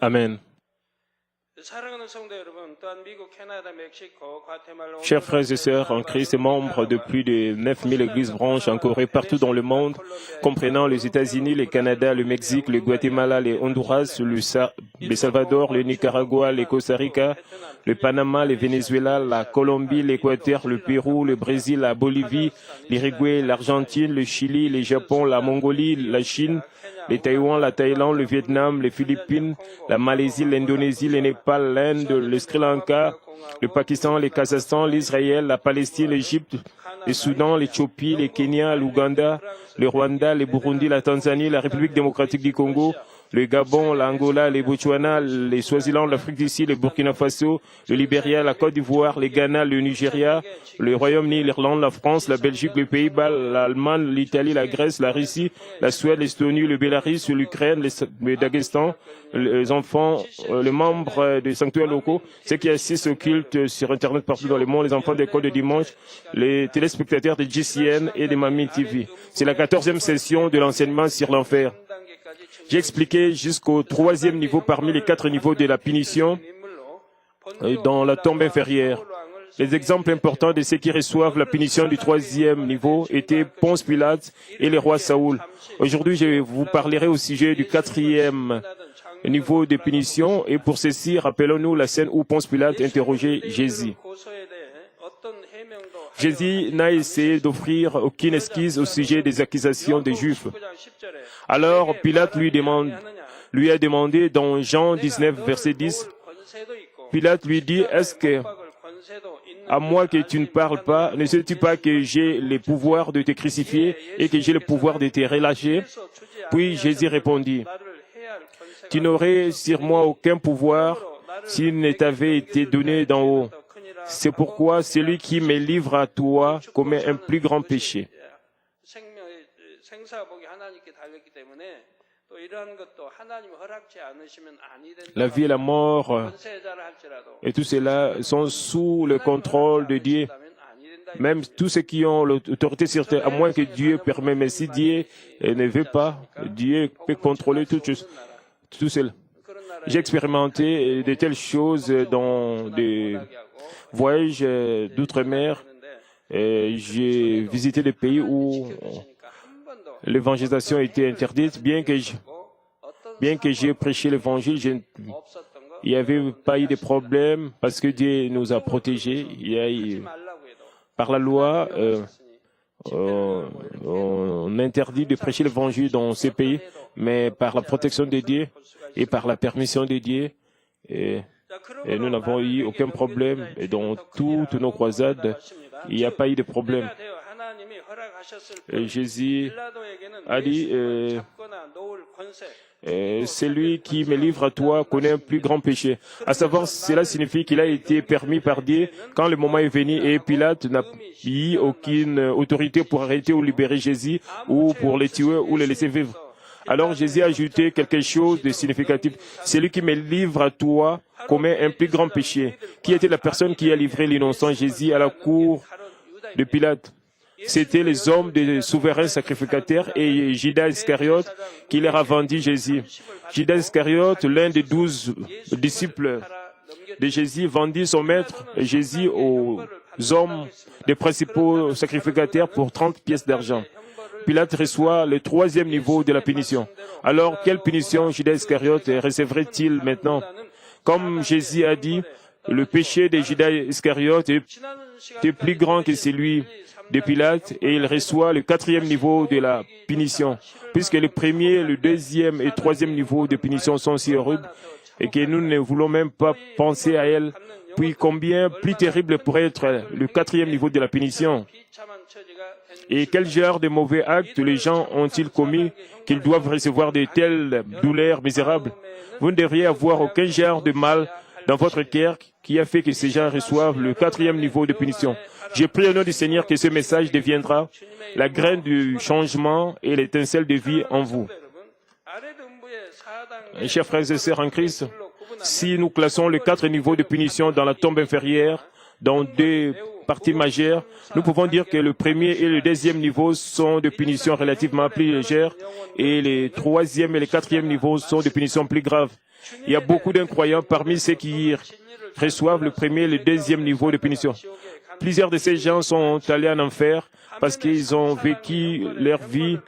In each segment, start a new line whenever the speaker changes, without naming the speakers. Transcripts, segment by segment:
Amen. Chers frères et sœurs en Christ et membres de plus de 9000 églises branches en Corée, partout dans le monde, comprenant les États-Unis, le Canada, le Mexique, le Guatemala, le Honduras, le Salvador, le Nicaragua, le Costa Rica, le Panama, le Venezuela, la Colombie, l'Équateur, le Pérou, le Brésil, la Bolivie, l'Uruguay, l'Argentine, le Chili, le Japon, la Mongolie, la Chine, le Taïwan, la Thaïlande, le Vietnam, les Philippines, la Malaisie, l'Indonésie, le Népal, l'Inde, le Sri Lanka, le Pakistan, le Kazakhstan, l'Israël, la Palestine, l'Égypte, le Soudan, l'Éthiopie, le Kenya, l'Ouganda, le Rwanda, le Burundi, la Tanzanie, la République démocratique du Congo, le Gabon, l'Angola, le Botswana, le Swaziland, l'Afrique du Sud, le Burkina Faso, le Libéria, la Côte d'Ivoire, le Ghana, le Nigeria, le Royaume-Uni, l'Irlande, la France, la Belgique, les Pays-Bas, l'Allemagne, l'Italie, la Grèce, la Russie, la Suède, l'Estonie, le Bélarus, l'Ukraine, le Daghestan, les enfants, les membres des sanctuaires locaux, ceux qui assistent au culte sur Internet partout dans le monde, les enfants d'école de dimanche, les téléspectateurs de GCN et de Mami TV. C'est la 14e session de l'enseignement sur l'enfer. J'ai expliqué jusqu'au 3e niveau parmi les 4 niveaux de la punition dans la tombe inférieure. Les exemples importants de ceux qui reçoivent la punition du 3e niveau étaient Ponce Pilate et le roi Saoul. Aujourd'hui, je vous parlerai au sujet du 4e niveau de punition et pour ceci, rappelons-nous la scène où Ponce Pilate interrogeait Jésus. Jésus n'a essayé d'offrir aucune excuse au sujet des accusations des Juifs. Alors Pilate lui a demandé dans Jean 19, verset 10, Pilate lui dit, est-ce que, à moi que tu ne parles pas, ne sais-tu pas que j'ai le pouvoir de te crucifier et que j'ai le pouvoir de te relâcher? Puis Jésus répondit, tu n'aurais sur moi aucun pouvoir s'il ne t'avait été donné d'en haut. C'est pourquoi celui qui me livre à toi commet un plus grand péché. La vie et la mort et tout cela sont sous le contrôle de Dieu. Même tous ceux qui ont l'autorité sur terre, à moins que Dieu permette, mais si Dieu ne veut pas, Dieu peut contrôler tout cela. J'ai expérimenté de telles choses dans des voyages d'outre-mer. J'ai visité des pays où l'évangélisation était interdite, bien que j'ai prêché l'évangile, il n'y avait pas eu de problème parce que Dieu nous a protégés. Par la loi, on interdit de prêcher l'évangile dans ces pays, mais par la protection de Dieu et par la permission de Dieu, et nous n'avons eu aucun problème. Et dans toutes nos croisades, il n'y a pas eu de problème. Et Jésus a dit, celui qui me livre à toi connaît un plus grand péché. À savoir, cela signifie qu'il a été permis par Dieu quand le moment est venu et Pilate n'a eu aucune autorité pour arrêter ou libérer Jésus ou pour le tuer ou le laisser vivre. Alors Jésus a ajouté quelque chose de significatif. Celui qui me livre à toi commet un plus grand péché. Qui était la personne qui a livré l'innocent Jésus à la cour de Pilate? C'était les hommes des souverains sacrificateurs et Judas Iscariote qui leur a vendu Jésus. Judas Iscariote, l'un des 12 disciples de Jésus, vendit son maître Jésus aux hommes des principaux sacrificateurs pour 30 pièces d'argent. Pilate reçoit le 3e niveau de la punition. Alors, quelle punition Judas Iscariote recevrait-il maintenant? Comme Jésus a dit, le péché de Judas Iscariote est plus grand que celui de Pilate et il reçoit le 4e niveau de la punition. Puisque le 1er, le 2e et 3e niveau de punition sont si horribles et que nous ne voulons même pas penser à elles, puis combien plus terrible pourrait être le 4e niveau de la punition? Et quel genre de mauvais actes les gens ont-ils commis qu'ils doivent recevoir de telles douleurs misérables? Vous ne devriez avoir aucun genre de mal dans votre cœur qui a fait que ces gens reçoivent le 4e niveau de punition. Je prie au nom du Seigneur que ce message deviendra la graine du changement et l'étincelle de vie en vous. Et chers frères et sœurs en Christ, si nous classons les 4 niveaux de punition dans la tombe inférieure, dans 2 parties majeures, nous pouvons dire que le premier et le deuxième niveau sont de punitions relativement plus légères et les troisième et le quatrième niveaux sont de punitions plus graves. Il y a beaucoup d'incroyants parmi ceux qui reçoivent le premier et le deuxième niveau de punition. Plusieurs de ces gens sont allés en enfer parce qu'ils ont vécu leur vie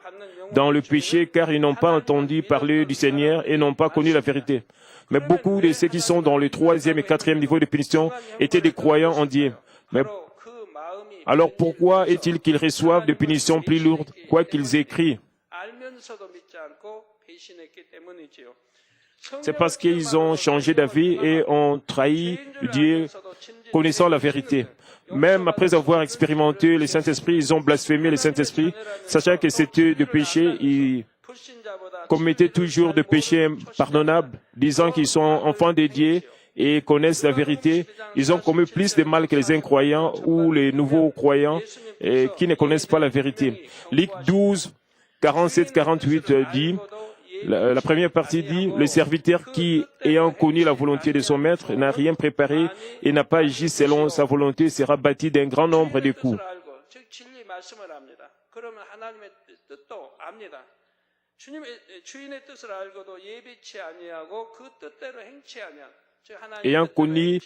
dans le péché car ils n'ont pas entendu parler du Seigneur et n'ont pas connu la vérité. Mais beaucoup de ceux qui sont dans le troisième et quatrième niveau de punition étaient des croyants en Dieu. Mais alors pourquoi est-il qu'ils reçoivent des punitions plus lourdes, quoi qu'ils aient écrit? C'est parce qu'ils ont changé d'avis et ont trahi Dieu connaissant la vérité. Même après avoir expérimenté le Saint-Esprit, ils ont blasphémé le Saint-Esprit, sachant que c'était de péché, ils commettaient toujours de péchés impardonnables, disant qu'ils sont enfants de Dieu et connaissent la vérité. Ils ont commis plus de mal que les incroyants ou les nouveaux croyants qui ne connaissent pas la vérité. Luc 12, 47-48 dit, la première partie dit, le serviteur qui, ayant connu la volonté de son maître, n'a rien préparé et n'a pas agi selon sa volonté, sera bâti d'un grand nombre de coups. Ayant connu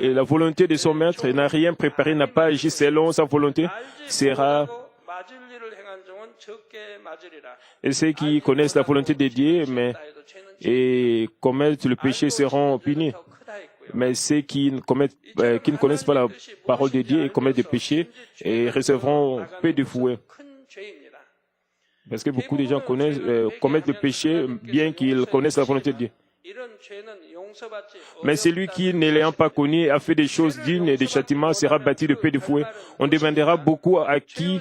la volonté de son maître et n'a rien préparé, n'a pas agi selon sa volonté, sera... Et ceux qui connaissent la volonté de Dieu et commettent le péché seront punis. Mais ceux qui ne connaissent pas la parole de Dieu et commettent des péchés et recevront peu de fouet. Parce que beaucoup de gens commettent le péché bien qu'ils connaissent la volonté de Dieu. Mais celui qui, ne l'ayant pas connu, a fait des choses dignes des châtiments, sera bâti de peu de fouet. On demandera beaucoup à qui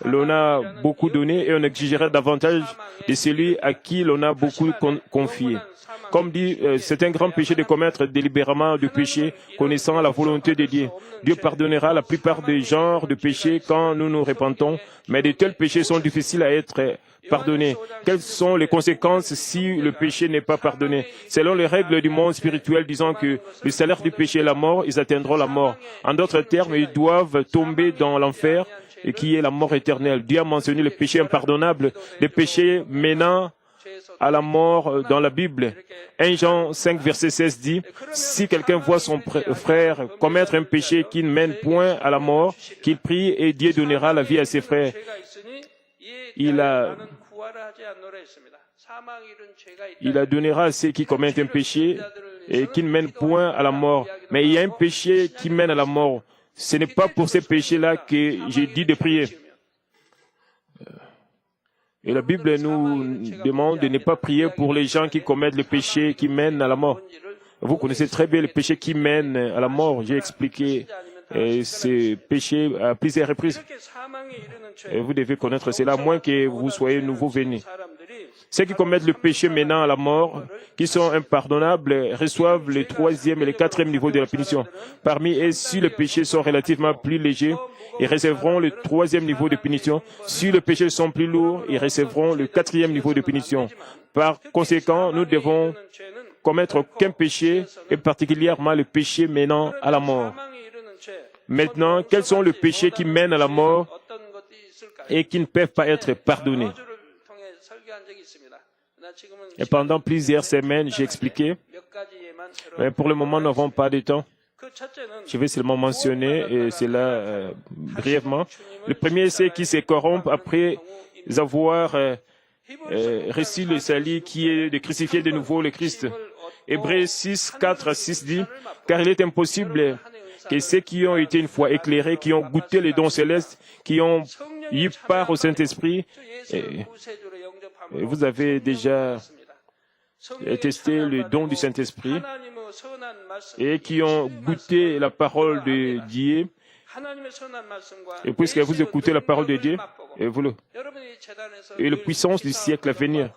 l'on a beaucoup donné et on exigera davantage de celui à qui l'on a beaucoup confié. Comme dit, c'est un grand péché de commettre délibérément du péché, connaissant la volonté de Dieu. Dieu pardonnera la plupart des genres de péchés quand nous nous repentons, mais de tels péchés sont difficiles à être pardonnés. Quelles sont les conséquences si le péché n'est pas pardonné? Selon les règles du monde spirituel disant que le salaire du péché est la mort, ils atteindront la mort. En d'autres termes, ils doivent tomber dans l'enfer, et qui est la mort éternelle. Dieu a mentionné le péché impardonnable, les péchés menant à la mort dans la Bible. 1 Jean 5, verset 16 dit, « Si quelqu'un voit son frère commettre un péché qui ne mène point à la mort, qu'il prie et Dieu donnera la vie à ses frères. » Il la donnera à ceux qui commettent un péché et qui ne mènent point à la mort. Mais il y a un péché qui mène à la mort. Ce n'est pas pour ces péchés-là que j'ai dit de prier. Et la Bible nous demande de ne pas prier pour les gens qui commettent le péché qui mène à la mort. Vous connaissez très bien le péché qui mène à la mort. J'ai expliqué ces péchés à plusieurs reprises. Et vous devez connaître cela, à moins que vous soyez nouveau venus. Ceux qui commettent le péché menant à la mort, qui sont impardonnables, reçoivent le troisième et le quatrième niveau de la punition. Parmi eux, si les péchés sont relativement plus légers, ils recevront le troisième niveau de punition. Si les péchés sont plus lourds, ils recevront le quatrième niveau de punition. Par conséquent, nous devons commettre aucun péché, et particulièrement le péché menant à la mort. Maintenant, quels sont les péchés qui mènent à la mort et qui ne peuvent pas être pardonnés? Et pendant plusieurs semaines, j'ai expliqué, mais pour le moment, nous n'avons pas de temps. Je vais seulement mentionner cela brièvement. Le premier, c'est qui se corrompt après avoir reçu le salut qui est de crucifier de nouveau le Christ. Hébreux 6, 4 à 6 dit, « Car il est impossible que ceux qui ont été une fois éclairés, qui ont goûté les dons célestes, qui ont eu part au Saint-Esprit, et vous avez déjà testé le don du Saint-Esprit, et qui ont goûté la parole de Dieu, et puisque vous écoutez la parole de Dieu, et la puissance du siècle à venir,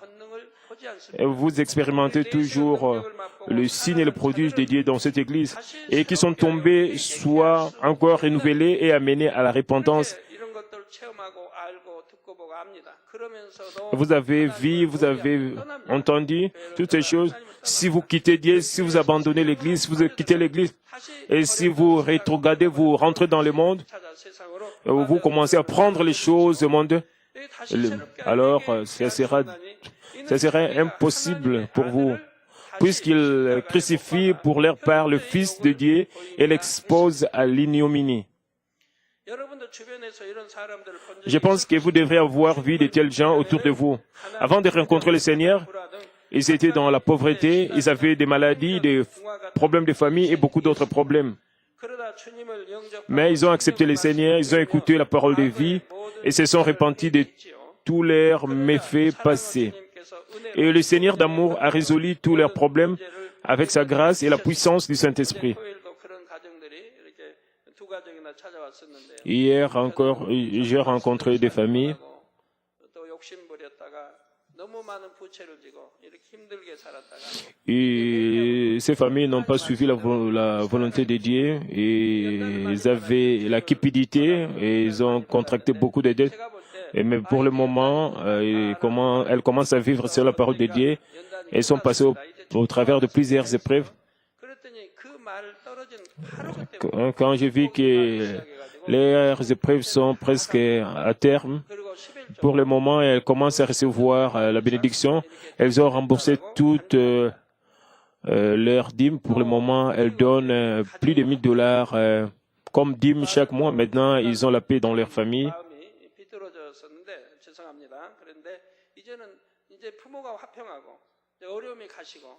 et vous expérimentez toujours le signe et le prodige de Dieu dans cette Église, et qui sont tombés, soit encore renouvelés et amenés à la repentance. Vous avez vu, vous avez entendu toutes ces choses. Si vous quittez Dieu, si vous abandonnez l'Église, si vous quittez l'Église, et si vous rétrogradez, vous rentrez dans le monde, vous commencez à prendre les choses du monde, alors ça serait impossible pour vous, puisqu'ils crucifient pour leur part le Fils de Dieu et l'exposent à l'ignominie. Je pense que vous devrez avoir vu de tels gens autour de vous. Avant de rencontrer le Seigneur, ils étaient dans la pauvreté, ils avaient des maladies, des problèmes de famille et beaucoup d'autres problèmes. Mais ils ont accepté le Seigneur, ils ont écouté la parole de vie et se sont repentis de tous leurs méfaits passés. Et le Seigneur d'amour a résolu tous leurs problèmes avec sa grâce et la puissance du Saint-Esprit. Hier encore, j'ai rencontré des familles et ces familles n'ont pas suivi la volonté de Dieu et ils avaient la cupidité et ils ont contracté beaucoup de dettes. Mais pour le moment, elles commencent à vivre sur la parole de Dieu. Elles sont passées au travers de plusieurs épreuves. Quand j'ai vu que leurs épreuves sont presque à terme, pour le moment, elles commencent à recevoir la bénédiction. Elles ont remboursé toutes leurs dîmes. Pour le moment, elles donnent plus de $1000 comme dîmes chaque mois. Maintenant, ils ont la paix dans leur famille.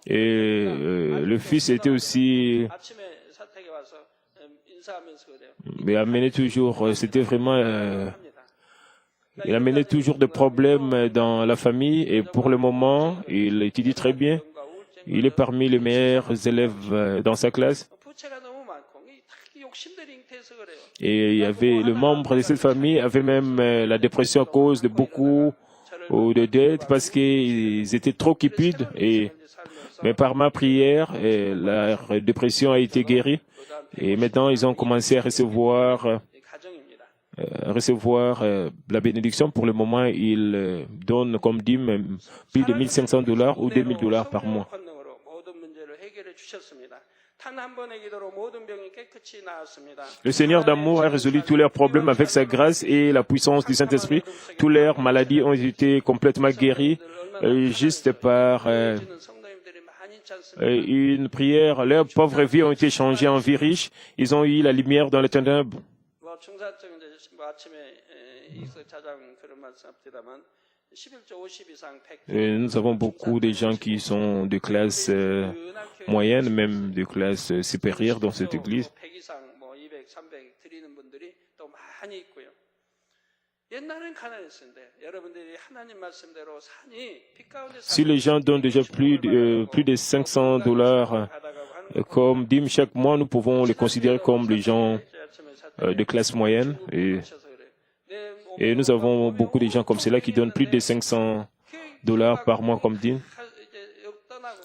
Et le fils était aussi... Mais amenait toujours, c'était vraiment... il amenait toujours des problèmes dans la famille et pour le moment, il étudie très bien. Il est parmi les meilleurs élèves dans sa classe. Et il y avait le membre de cette famille avait même la dépression à cause de beaucoup de dettes parce qu'ils étaient trop cupides. Mais par ma prière, la dépression a été guérie. Et maintenant, ils ont commencé à recevoir la bénédiction. Pour le moment, ils donnent comme dîme plus de $1500 ou $2000 par mois. Le Seigneur d'amour a résolu tous leurs problèmes avec sa grâce et la puissance du Saint-Esprit. Toutes leurs maladies ont été complètement guéries juste par une prière. Leurs pauvres vies ont été changées en vies riches. Ils ont eu la lumière dans les ténèbres. Et nous avons beaucoup de gens qui sont de classe moyenne, même de classe supérieure dans cette église. Si les gens donnent déjà plus de $500 comme dîme chaque mois, nous pouvons les considérer comme les gens de classe moyenne. Et nous avons beaucoup de gens comme cela qui donnent plus de $500 par mois comme dîme.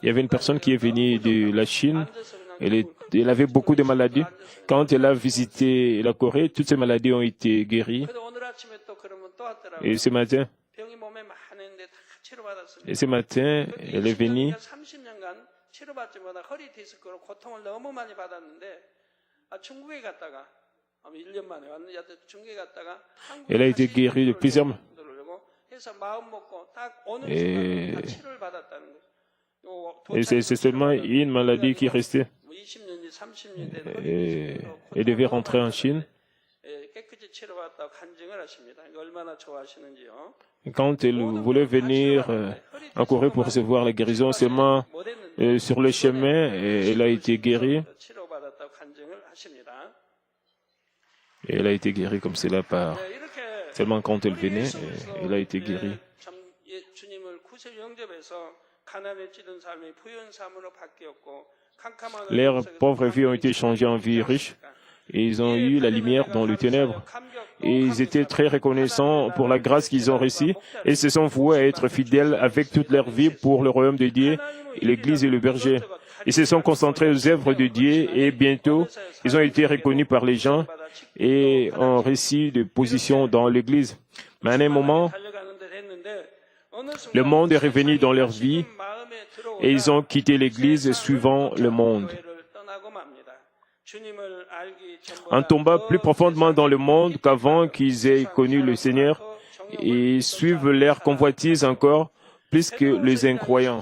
Il y avait une personne qui est venue de la Chine. Elle avait beaucoup de maladies. Quand elle a visité la Corée, toutes ces maladies ont été guéries. Et ce matin, elle est venue. Elle a été guérie de plusieurs maladies. Et c'est seulement une maladie qui restait. Et elle devait rentrer en Chine. Quand elle voulait venir en Corée pour recevoir la guérison, seulement sur le chemin, elle a été guérie. Et elle a été guérie comme cela par... Seulement quand elle venait, elle a été guérie. Leurs pauvres vies ont été changées en vies riches. Et ils ont eu la lumière dans les ténèbres. Et ils étaient très reconnaissants pour la grâce qu'ils ont reçue et se sont voués à être fidèles avec toute leur vie pour le royaume de Dieu, l'Église et le berger. Ils se sont concentrés aux œuvres de Dieu et bientôt, ils ont été reconnus par les gens et ont reçu des positions dans l'Église. Mais à un moment, Le monde est revenu dans leur vie et ils ont quitté l'Église suivant le monde. En tombant plus profondément dans le monde qu'avant qu'ils aient connu le Seigneur, ils suivent leur convoitise encore plus que les incroyants.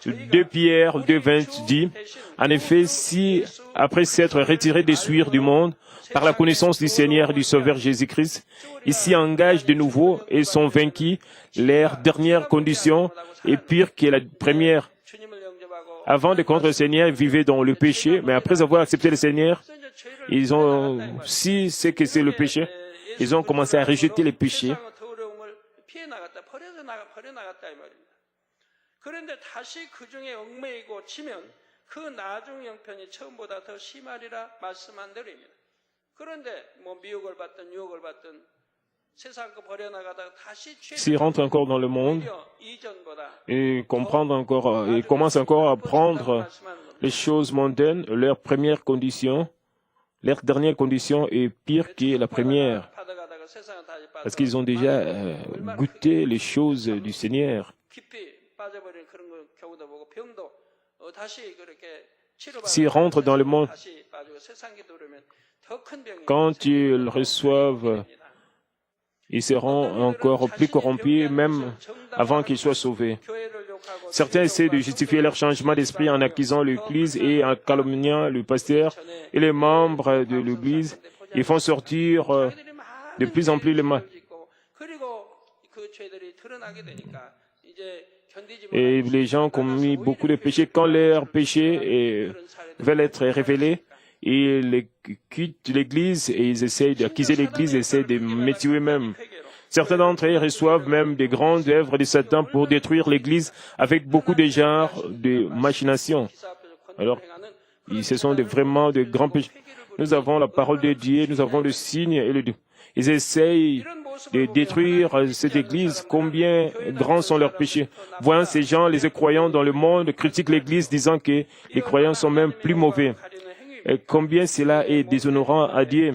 2 Pierre 2,20 dit, « En effet, si, après s'être retirés des souillures du monde, par la connaissance du Seigneur et du Sauveur Jésus-Christ, ils s'y engagent de nouveau et sont vaincus, leur dernière condition est pire que la première. Avant de contre le Seigneur, ils vivaient dans le péché, mais après avoir accepté le Seigneur, ils ont, si c'est que c'est le péché, ils ont commencé à rejeter les péchés.
그런데 다시 그 중에 얽매이고 지면 그 나중 형편이 처음보다 더 심하리라 말씀한 대로입니다. 그런데 뭐 미혹을 받든 유혹을 받든 세상 거 버려나가다가 다시
S'ils rentrent encore dans le monde et comprendre encore et commencent encore à prendre les choses mondaines, leur première condition, leur dernière condition est pire que la première, parce qu'ils ont déjà goûté les choses du Seigneur. S'ils rentrent dans le monde, quand ils reçoivent, ils seront encore plus corrompus, même avant qu'ils soient sauvés. Certains essaient de justifier leur changement d'esprit en accusant l'Église et en calomniant le pasteur et les membres de l'Église. Ils font sortir de plus en plus le mal. Et les gens ont commis beaucoup de péchés. Quand leurs péchés veulent être révélés, ils quittent l'Église et ils essayent d'accuser l'Église et essaient de mettre eux-mêmes. Certains d'entre eux reçoivent même des grandes œuvres de Satan pour détruire l'Église avec beaucoup de genres de machinations. Alors, ce sont vraiment de grands péchés. Nous avons la parole de Dieu, nous avons le signe et le Dieu. Ils essayent de détruire cette Église. Combien grands sont leurs péchés. Voyant ces gens, les croyants dans le monde, critiquent l'Église disant que les croyants sont même plus mauvais. Et combien cela est déshonorant à Dieu.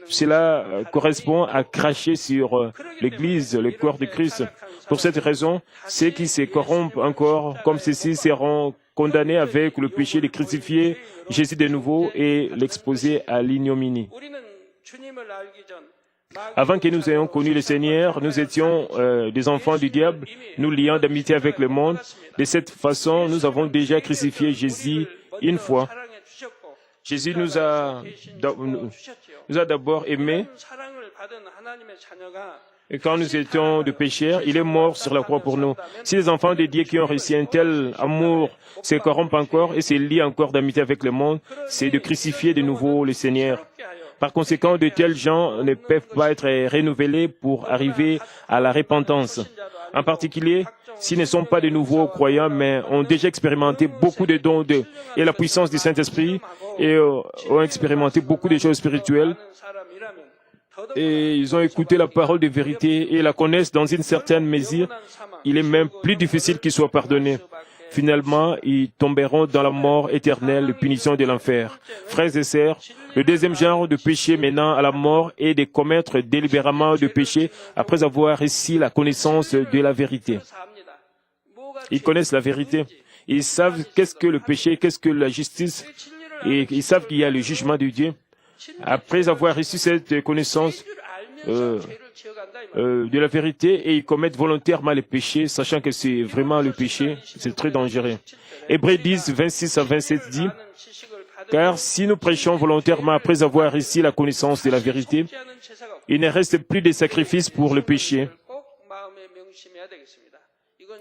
Cela correspond à cracher sur l'Église, le corps de Christ. Pour cette raison, ceux qui se corrompent encore comme ceux-ci seront condamnés avec le péché de crucifier Jésus de nouveau et l'exposer à l'ignominie. Avant que nous ayons connu le Seigneur, nous étions des enfants du diable, nous liant d'amitié avec le monde. De cette façon, nous avons déjà crucifié Jésus une fois. Jésus nous a d'abord aimés. Et quand nous étions de pécheurs, il est mort sur la croix pour nous. Si les enfants de Dieu qui ont reçu un tel amour se corrompent encore et se lient encore d'amitié avec le monde, c'est de crucifier de nouveau le Seigneur. Par conséquent, de tels gens ne peuvent pas être renouvelés pour arriver à la repentance. En particulier, s'ils ne sont pas de nouveaux croyants, mais ont déjà expérimenté beaucoup de dons et la puissance du Saint-Esprit et ont expérimenté beaucoup de choses spirituelles, et ils ont écouté la parole de vérité et la connaissent dans une certaine mesure, il est même plus difficile qu'ils soient pardonnés. Finalement, ils tomberont dans la mort éternelle, la punition de l'enfer. Frères et sœurs, le deuxième genre de péché menant à la mort est de commettre délibérément de péché après avoir reçu la connaissance de la vérité. Ils connaissent la vérité. Ils savent qu'est-ce que le péché, qu'est-ce que la justice, et ils savent qu'il y a le jugement de Dieu. Après avoir reçu cette connaissance de la vérité, et ils commettent volontairement le péché, sachant que c'est vraiment le péché, c'est très dangereux. Hébreux 10, 26 à 27 dit, « Car si nous prêchons volontairement après avoir reçu la connaissance de la vérité, il ne reste plus de sacrifice pour le péché. »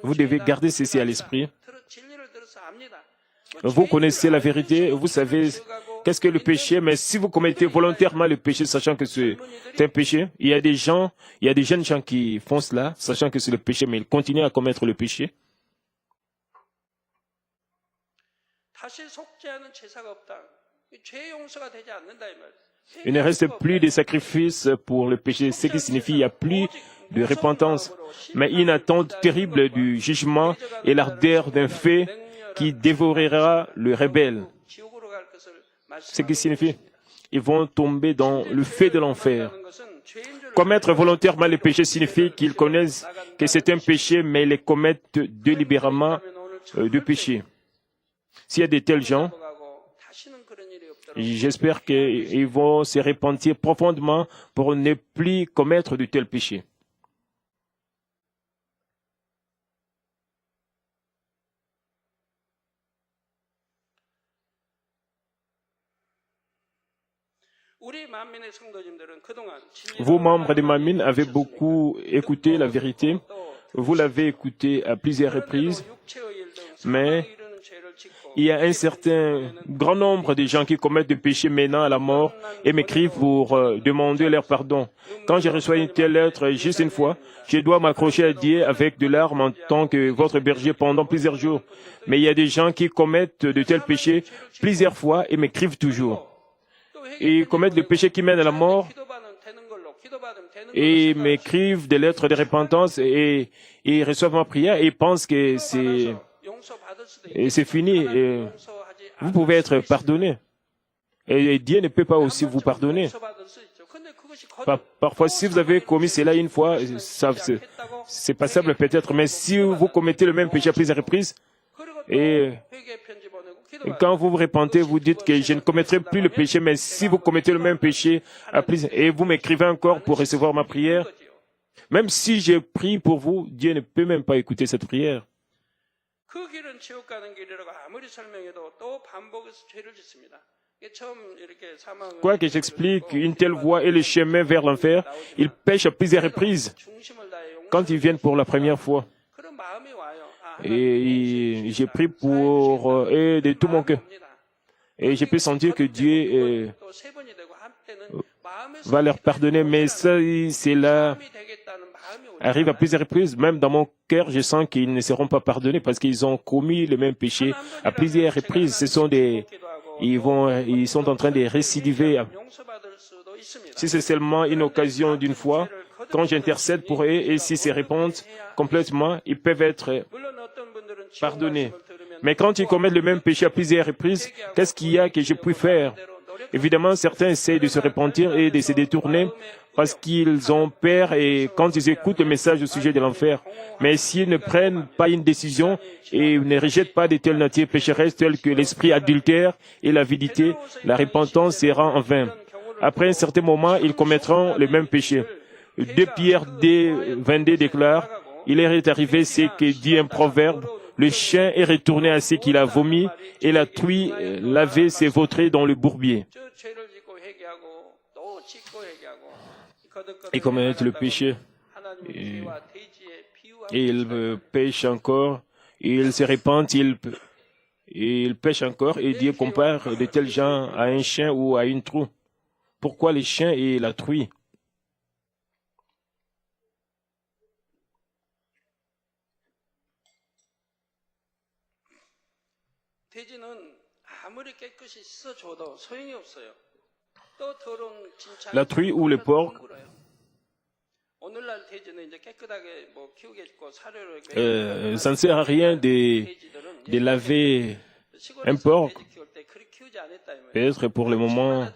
Vous devez garder ceci à l'esprit. Vous connaissez la vérité, vous savez qu'est-ce que le péché, mais si vous commettez volontairement le péché, sachant que c'est un péché, il y a des jeunes gens qui font cela, sachant que c'est le péché, mais ils continuent à commettre le péché. Il ne reste plus de sacrifices pour le péché, ce qui signifie qu'il n'y a plus de repentance, mais une attente terrible du jugement et l'ardeur d'un feu qui dévorera le rebelle. Ce qui signifie qu'ils vont tomber dans le feu de l'enfer. Commettre volontairement les péchés signifie qu'ils connaissent que c'est un péché, mais ils les commettent délibérément de péché. S'il y a de tels gens, j'espère qu'ils vont se repentir profondément pour ne plus commettre de tels péchés. Vous, membres de Mamine, avez beaucoup écouté la vérité. Vous l'avez écouté à plusieurs reprises. Mais il y a un certain grand nombre de gens qui commettent des péchés menant à la mort et m'écrivent pour demander leur pardon. Quand je reçois une telle lettre, juste une fois, je dois m'accrocher à Dieu avec de larmes en tant que votre berger pendant plusieurs jours. Mais il y a des gens qui commettent de tels péchés plusieurs fois et m'écrivent toujours. Et ils commettent le péché qui mène à la mort et m'écrivent des lettres de repentance et ils reçoivent ma prière et ils pensent que c'est fini. Et vous pouvez être pardonné. Et Dieu ne peut pas aussi vous pardonner. Parfois, si vous avez commis cela une fois, c'est passable peut-être, mais si vous commettez le même péché à plusieurs reprises, et quand vous vous repentez, vous dites que je ne commettrai plus le péché, mais si vous commettez le même péché à plusieurs, et vous m'écrivez encore pour recevoir ma prière, même si je prie pour vous, Dieu ne peut même pas écouter cette prière. Quoi que j'explique, une telle voie est le chemin vers l'enfer. Ils pêchent à plusieurs reprises quand ils viennent pour la première fois. Et j'ai pris pour eux de tout mon cœur. Et je peux sentir que Dieu va leur pardonner. Mais ça, cela arrive à plusieurs reprises. Même dans mon cœur, je sens qu'ils ne seront pas pardonnés parce qu'ils ont commis le même péché à plusieurs reprises. Ils sont en train de récidiver. Si c'est seulement une occasion d'une fois, quand j'intercède pour eux et s'ils se répondent complètement, ils peuvent être pardonnés. Mais quand ils commettent le même péché à plusieurs reprises, qu'est-ce qu'il y a que je puis faire? Évidemment, certains essayent de se repentir et de se détourner parce qu'ils ont peur et quand ils écoutent le message au sujet de l'enfer. Mais s'ils ne prennent pas une décision et ne rejettent pas de telles natures pécheresses telles que l'esprit adultère et l'avidité, la repentance sera en vain. Après un certain moment, ils commettront le même péché. 2 Pierre 22 déclare, « Il est arrivé ce que dit un proverbe, le chien est retourné à ce qu'il a vomi et la truie lavé ses vautrés dans le bourbier. » Ils commettent le péché. Et ils pêchent encore. Et ils se répandent. Ils pêchent encore. Et Dieu compare de tels gens à un chien ou à une trou. Pourquoi les chiens et la truie? La truie ou le porc, ça ne sert à rien de laver un porc. Peut-être pour le moment,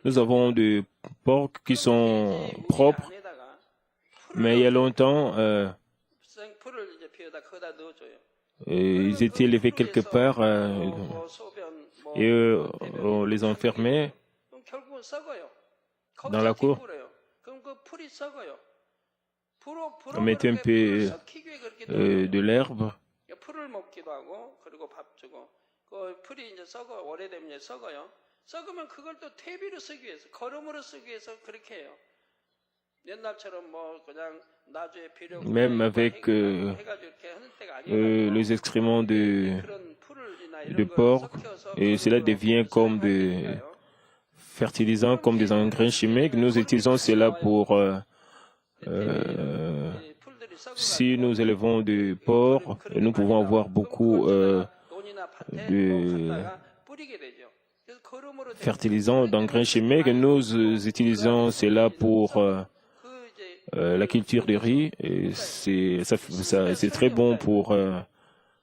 nous avons des porcs qui sont propres, mais il y a longtemps, ils étaient élevés quelque part et on les enfermait dans la cour. On mettait un peu de l'herbe. Même avec les excréments de porc, et cela devient comme des fertilisants, comme des engrais chimiques. Nous utilisons cela pour si nous élevons du porc, nous pouvons avoir beaucoup de fertilisants, d'engrais chimiques. Nous utilisons cela pour la culture de riz. Et c'est très bon pour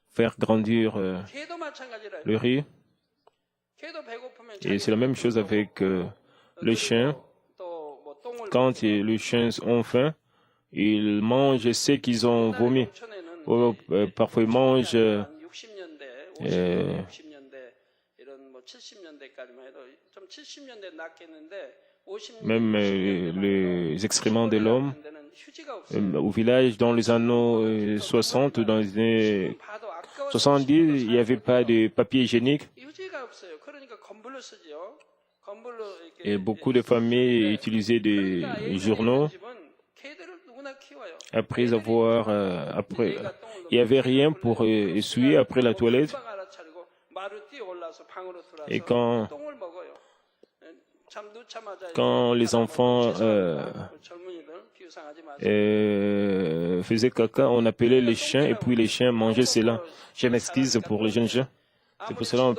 faire grandir le riz. Et c'est la même chose avec le chien. Quand les chiens ont faim, ils mangent ce qu'ils ont vomi. Ou, parfois, ils mangent
60년대, 50년대, 60년대 이런 뭐 70년대까지만 해도 좀 70년대 낫겠는데 50년대,
même les excréments de l'homme. Au village, dans les années 60 ou dans les années 70, il n'y avait pas de papier hygiénique. Et beaucoup de familles utilisaient des journaux. Après avoir, il n'y avait rien pour essuyer après la toilette. Et quand les enfants faisaient caca, on appelait les chiens et puis les chiens mangeaient cela. Je m'excuse pour les jeunes gens. C'est pour cela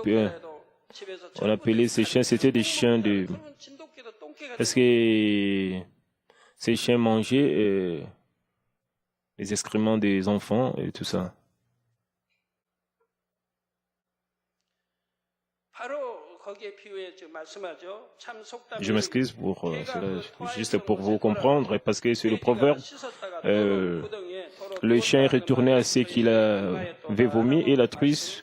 on appelait ces chiens, c'était des chiens de... Parce que ces chiens mangeaient les excréments des enfants et tout ça. Je m'excuse pour cela, juste pour vous comprendre, parce que c'est le proverbe. Le chien est retourné à ce qu'il avait vomi et la truie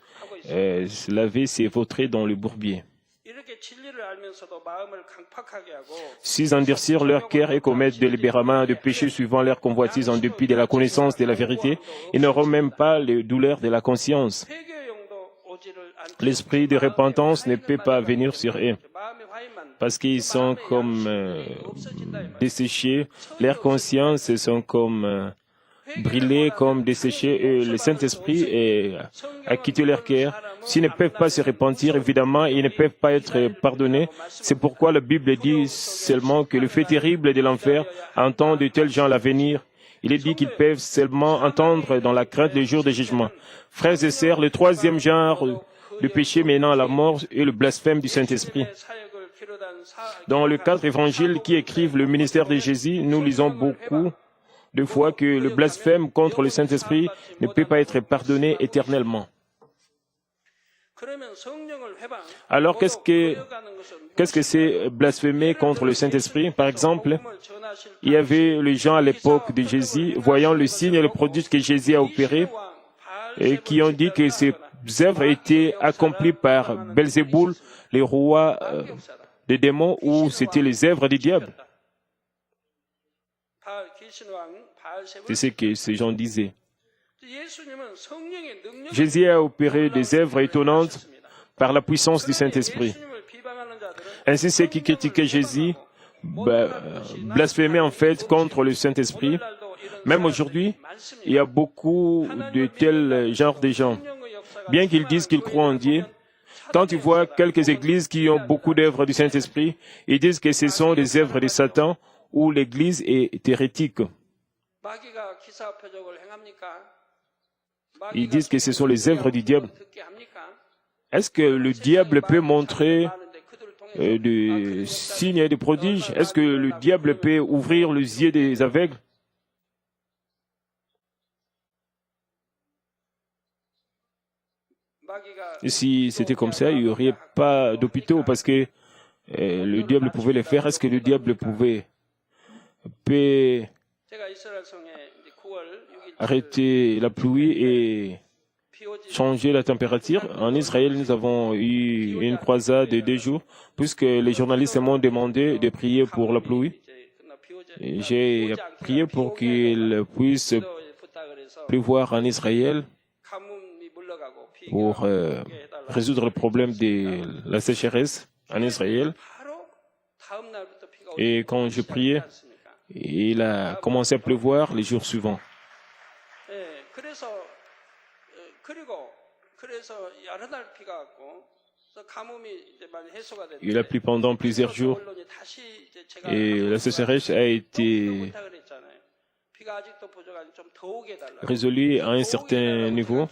lavait ses vautrés dans le bourbier. S'ils endurcirent leur cœur et commettent délibérément de péchés suivant leur convoitise en dépit de la connaissance de la vérité, ils n'auront même pas les douleurs de la conscience. L'esprit de repentance ne peut pas venir sur eux parce qu'ils sont comme desséchés, leurs consciences sont comme brûlées, comme desséchées, et le Saint-Esprit a quitté leur cœur. S'ils ne peuvent pas se repentir, évidemment, ils ne peuvent pas être pardonnés. C'est pourquoi la Bible dit seulement que le fait terrible de l'enfer entend de tels gens l'avenir. Il est dit qu'ils peuvent seulement entendre dans la crainte le jour du jugement. Frères et sœurs, le troisième genre de péché menant à la mort est le blasphème du Saint-Esprit. Dans les 4 évangiles qui écrivent le ministère de Jésus, nous lisons beaucoup de fois que le blasphème contre le Saint-Esprit ne peut pas être pardonné éternellement. Alors, qu'est-ce que c'est blasphémer contre le Saint-Esprit? Par exemple, il y avait les gens à l'époque de Jésus, voyant le signe et le prodige que Jésus a opéré, et qui ont dit que ces œuvres étaient accomplies par Belzéboul, les rois des démons, ou c'était les œuvres du diable. C'est ce que ces gens disaient. Jésus a opéré des œuvres étonnantes par la puissance du Saint-Esprit. Ainsi, ceux qui critiquaient Jésus blasphémaient en fait contre le Saint-Esprit. Même aujourd'hui, il y a beaucoup de tels genres de gens. Bien qu'ils disent qu'ils croient en Dieu, quand tu vois quelques églises qui ont beaucoup d'œuvres du Saint-Esprit, ils disent que ce sont des œuvres de Satan ou l'église est hérétique. Ils disent que ce sont les œuvres du diable. Est-ce que le diable peut montrer des signes et des prodiges? Est-ce que le diable peut ouvrir les yeux des aveugles? Si c'était comme ça, il n'y aurait pas d'hôpitaux parce que le diable pouvait le faire. Est-ce que le diable peut arrêter la pluie et changer la température? En Israël, nous avons eu une croisade de 2 jours, puisque les journalistes m'ont demandé de prier pour la pluie. J'ai prié pour qu'il puisse pleuvoir en Israël pour résoudre le problème de la sécheresse en Israël. Et quand je priais, il a commencé à pleuvoir les jours suivants. Il a plu pendant plusieurs jours et la sécheresse a été résolue à un certain niveau.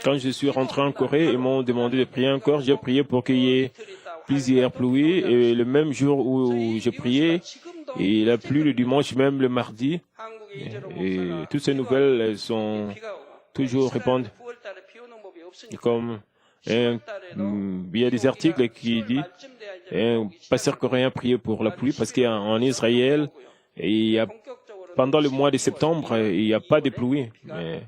Quand je suis rentré en Corée, ils m'ont demandé de prier encore. J'ai prié pour qu'il y ait plusieurs pluies et le même jour où j'ai prié, il a plu le dimanche, même le mardi. Et toutes ces nouvelles elles sont toujours répandues. Comme il y a des articles qui disent un pasteur coréen priait pour la pluie parce qu'en Israël, pendant le mois de septembre, il n'y a pas de pluie. Mais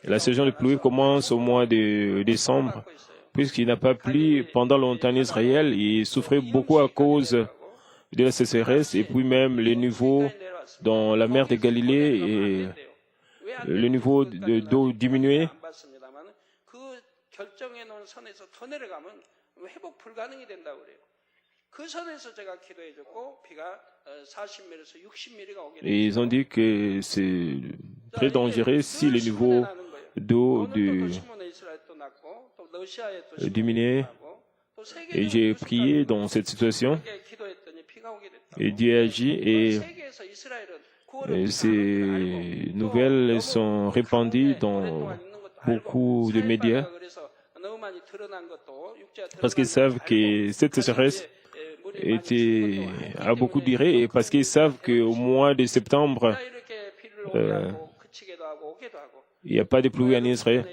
la saison de pluie commence au mois de décembre. Puisqu'il n'a pas plu pendant longtemps en Israël, il souffrait beaucoup à cause de la sécheresse et puis même les niveaux dans la mer de Galilée et le niveau d'eau diminuait. Et ils ont dit que c'est très dangereux si le niveau d'eau diminuait. Et j'ai prié dans cette situation. Et Dieu agit et ces nouvelles sont répandues dans beaucoup de médias parce qu'ils savent que cette sécheresse a beaucoup duré et parce qu'ils savent qu'au mois de septembre, il n'y a pas de pluie en Israël.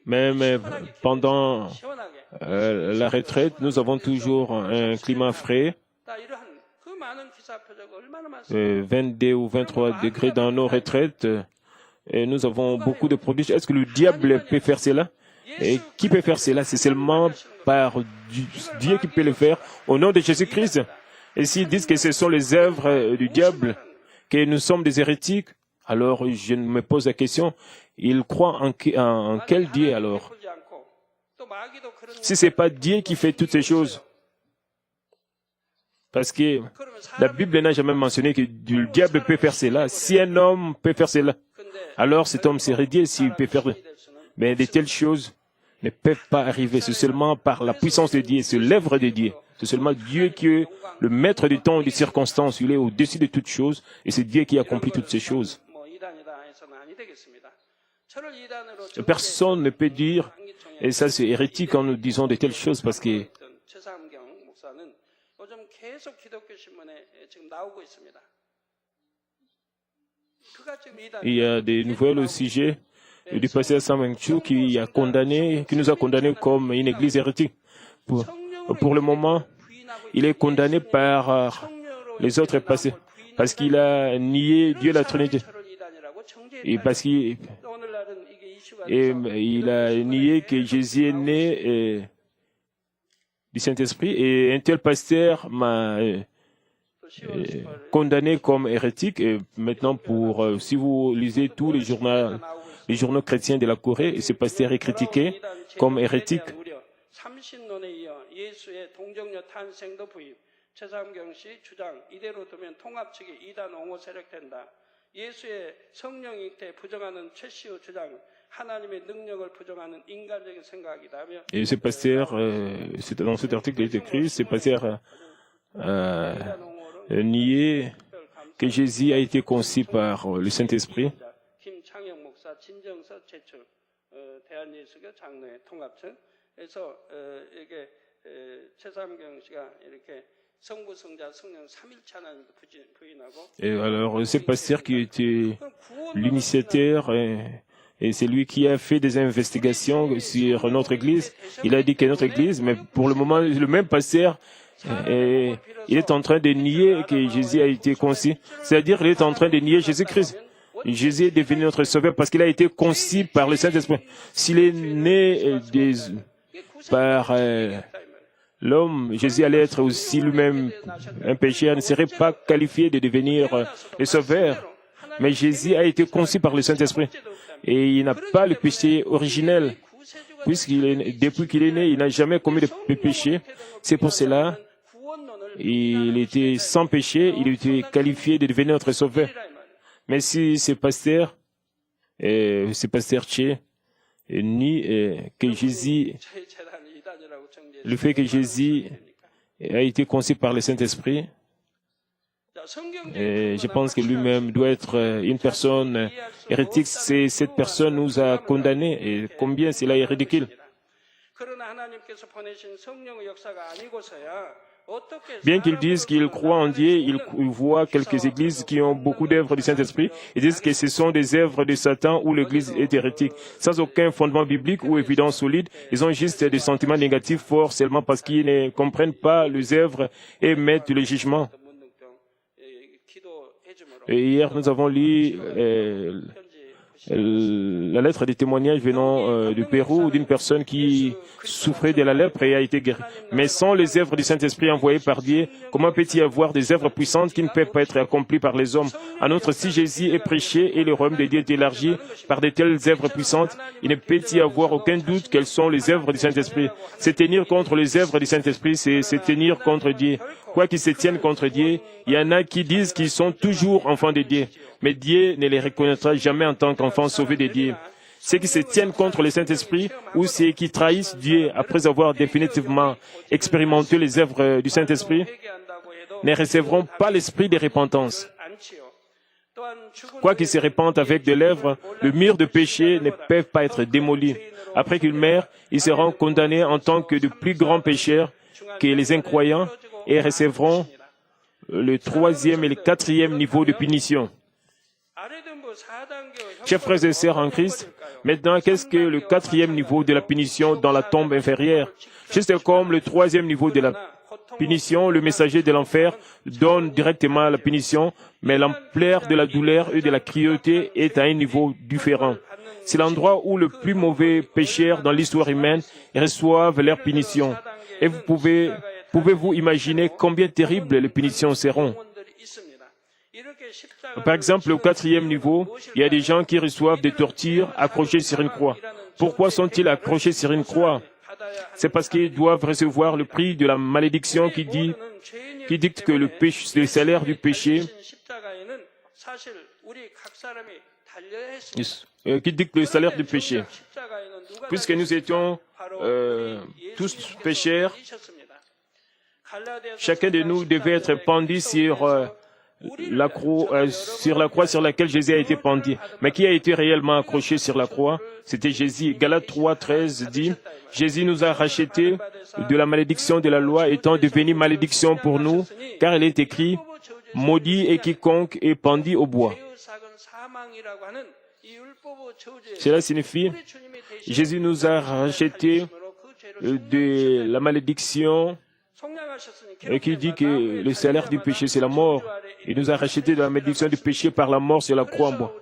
Même pendant la retraite, nous avons toujours un climat frais, 22 ou 23 degrés dans nos retraites. Et nous avons beaucoup de produits. Est-ce que le diable peut faire cela? Et qui peut faire cela? C'est seulement par Dieu qui peut le faire, au nom de Jésus-Christ. Et s'ils disent que ce sont les œuvres du diable, que nous sommes des hérétiques, alors je me pose la question, ils croient en quel Dieu alors? Si ce n'est pas Dieu qui fait toutes ces choses, parce que la Bible n'a jamais mentionné que le diable peut faire cela. Si un homme peut faire cela, alors cet homme serait Dieu s'il peut faire. Mais de telles choses ne peuvent pas arriver. C'est seulement par la puissance de Dieu, c'est l'œuvre de Dieu. C'est seulement Dieu qui est le maître du temps et des circonstances. Il est au-dessus de toutes choses et c'est Dieu qui accomplit toutes ces choses. Personne ne peut dire, et ça c'est hérétique quand nous disons de telles choses parce que il y a des nouvelles au sujet du pasteur Sam Weng-Chu qui nous a condamnés comme une église hérétique. Pour le moment, il est condamné par les autres passés parce qu'il a nié Dieu la Trinité. Et parce qu'il a nié que Jésus est né du Saint-Esprit et un tel pasteur m'a condamné comme hérétique. Et maintenant, si vous lisez tous les journaux chrétiens de la Corée, ce pasteur est critiqué comme hérétique. Et ce pasteur, dans cet article, il est écrit, ce pasteur nié que Jésus a été conçu par le Saint-Esprit. Et alors, ce pasteur qui était l'initiateur et c'est lui qui a fait des investigations sur notre Église. Il a dit que notre Église, mais pour le moment, le même pasteur, il est en train de nier que Jésus a été conçu. C'est-à-dire qu'il est en train de nier Jésus-Christ. Jésus est devenu notre sauveur parce qu'il a été conçu par le Saint-Esprit. S'il est né par l'homme, Jésus allait être aussi lui-même un pécheur, ne serait pas qualifié de devenir le sauveur. Mais Jésus a été conçu par le Saint-Esprit. Et il n'a pas le péché originel. Depuis qu'il est né, il n'a jamais commis de péché. C'est pour cela, il était sans péché, il était qualifié de devenir notre sauveur. Mais si ce pasteur Tché, nie que Jésus, le fait que Jésus a été conçu par le Saint-Esprit, et je pense que lui-même doit être une personne hérétique. Cette personne nous a condamnés et combien cela est ridicule. Bien qu'ils disent qu'ils croient en Dieu, ils voient quelques églises qui ont beaucoup d'œuvres du Saint-Esprit et disent que ce sont des œuvres de Satan ou l'église est hérétique. Sans aucun fondement biblique ou évidence solide, ils ont juste des sentiments négatifs forts seulement parce qu'ils ne comprennent pas les œuvres et mettent le jugement. Et hier, nous avons lu la lettre de témoignage venant du Pérou d'une personne qui souffrait de la lèpre et a été guérie. Mais sans les œuvres du Saint-Esprit envoyées par Dieu, comment peut-il y avoir des œuvres puissantes qui ne peuvent pas être accomplies par les hommes? En outre, si Jésus est prêché et le royaume de Dieu est élargi par de telles œuvres puissantes, il ne peut y avoir aucun doute quelles sont les œuvres du Saint-Esprit. Se tenir contre les œuvres du Saint-Esprit, c'est se tenir contre Dieu. Quoi qu'ils se tiennent contre Dieu, il y en a qui disent qu'ils sont toujours enfants de Dieu. Mais Dieu ne les reconnaîtra jamais en tant qu'enfants sauvés de Dieu. Ceux qui se tiennent contre le Saint-Esprit ou ceux qui trahissent Dieu après avoir définitivement expérimenté les œuvres du Saint-Esprit ne recevront pas l'esprit de repentance. Quoi qu'ils se répandent avec de lèvres, le mur de péché ne peut pas être démoli. Après qu'ils meurent, ils seront condamnés en tant que de plus grands pécheurs que les incroyants et recevront le 3e et le 4e niveau de punition. Chers frères et sœurs en Christ, maintenant, qu'est-ce que le 4e niveau de la punition dans la tombe inférieure? Juste comme le 3e niveau de la punition, le messager de l'enfer donne directement la punition, mais l'ampleur de la douleur et de la cruauté est à un niveau différent. C'est l'endroit où le plus mauvais pécheurs dans l'histoire humaine reçoivent leur punition. Et pouvez-vous imaginer combien terribles les punitions seront? Par exemple, au 4e niveau, il y a des gens qui reçoivent des tortures accrochés sur une croix. Pourquoi sont-ils accrochés sur une croix? C'est parce qu'ils doivent recevoir le prix de la malédiction qui dicte que le salaire du péché, qui dicte le salaire du péché. Puisque nous étions tous pécheurs, chacun de nous devait être pendu sur la croix sur laquelle Jésus a été pendu. Mais qui a été réellement accroché sur la croix? C'était Jésus. Galates 3:13 dit, Jésus nous a rachetés de la malédiction de la loi étant devenu malédiction pour nous, car il est écrit, maudit est quiconque est pendu au bois. Cela signifie, Jésus nous a rachetés de la malédiction et qui dit que le salaire du péché, c'est la mort. Il nous a rachetés de la malédiction du péché par la mort sur la croix en bois.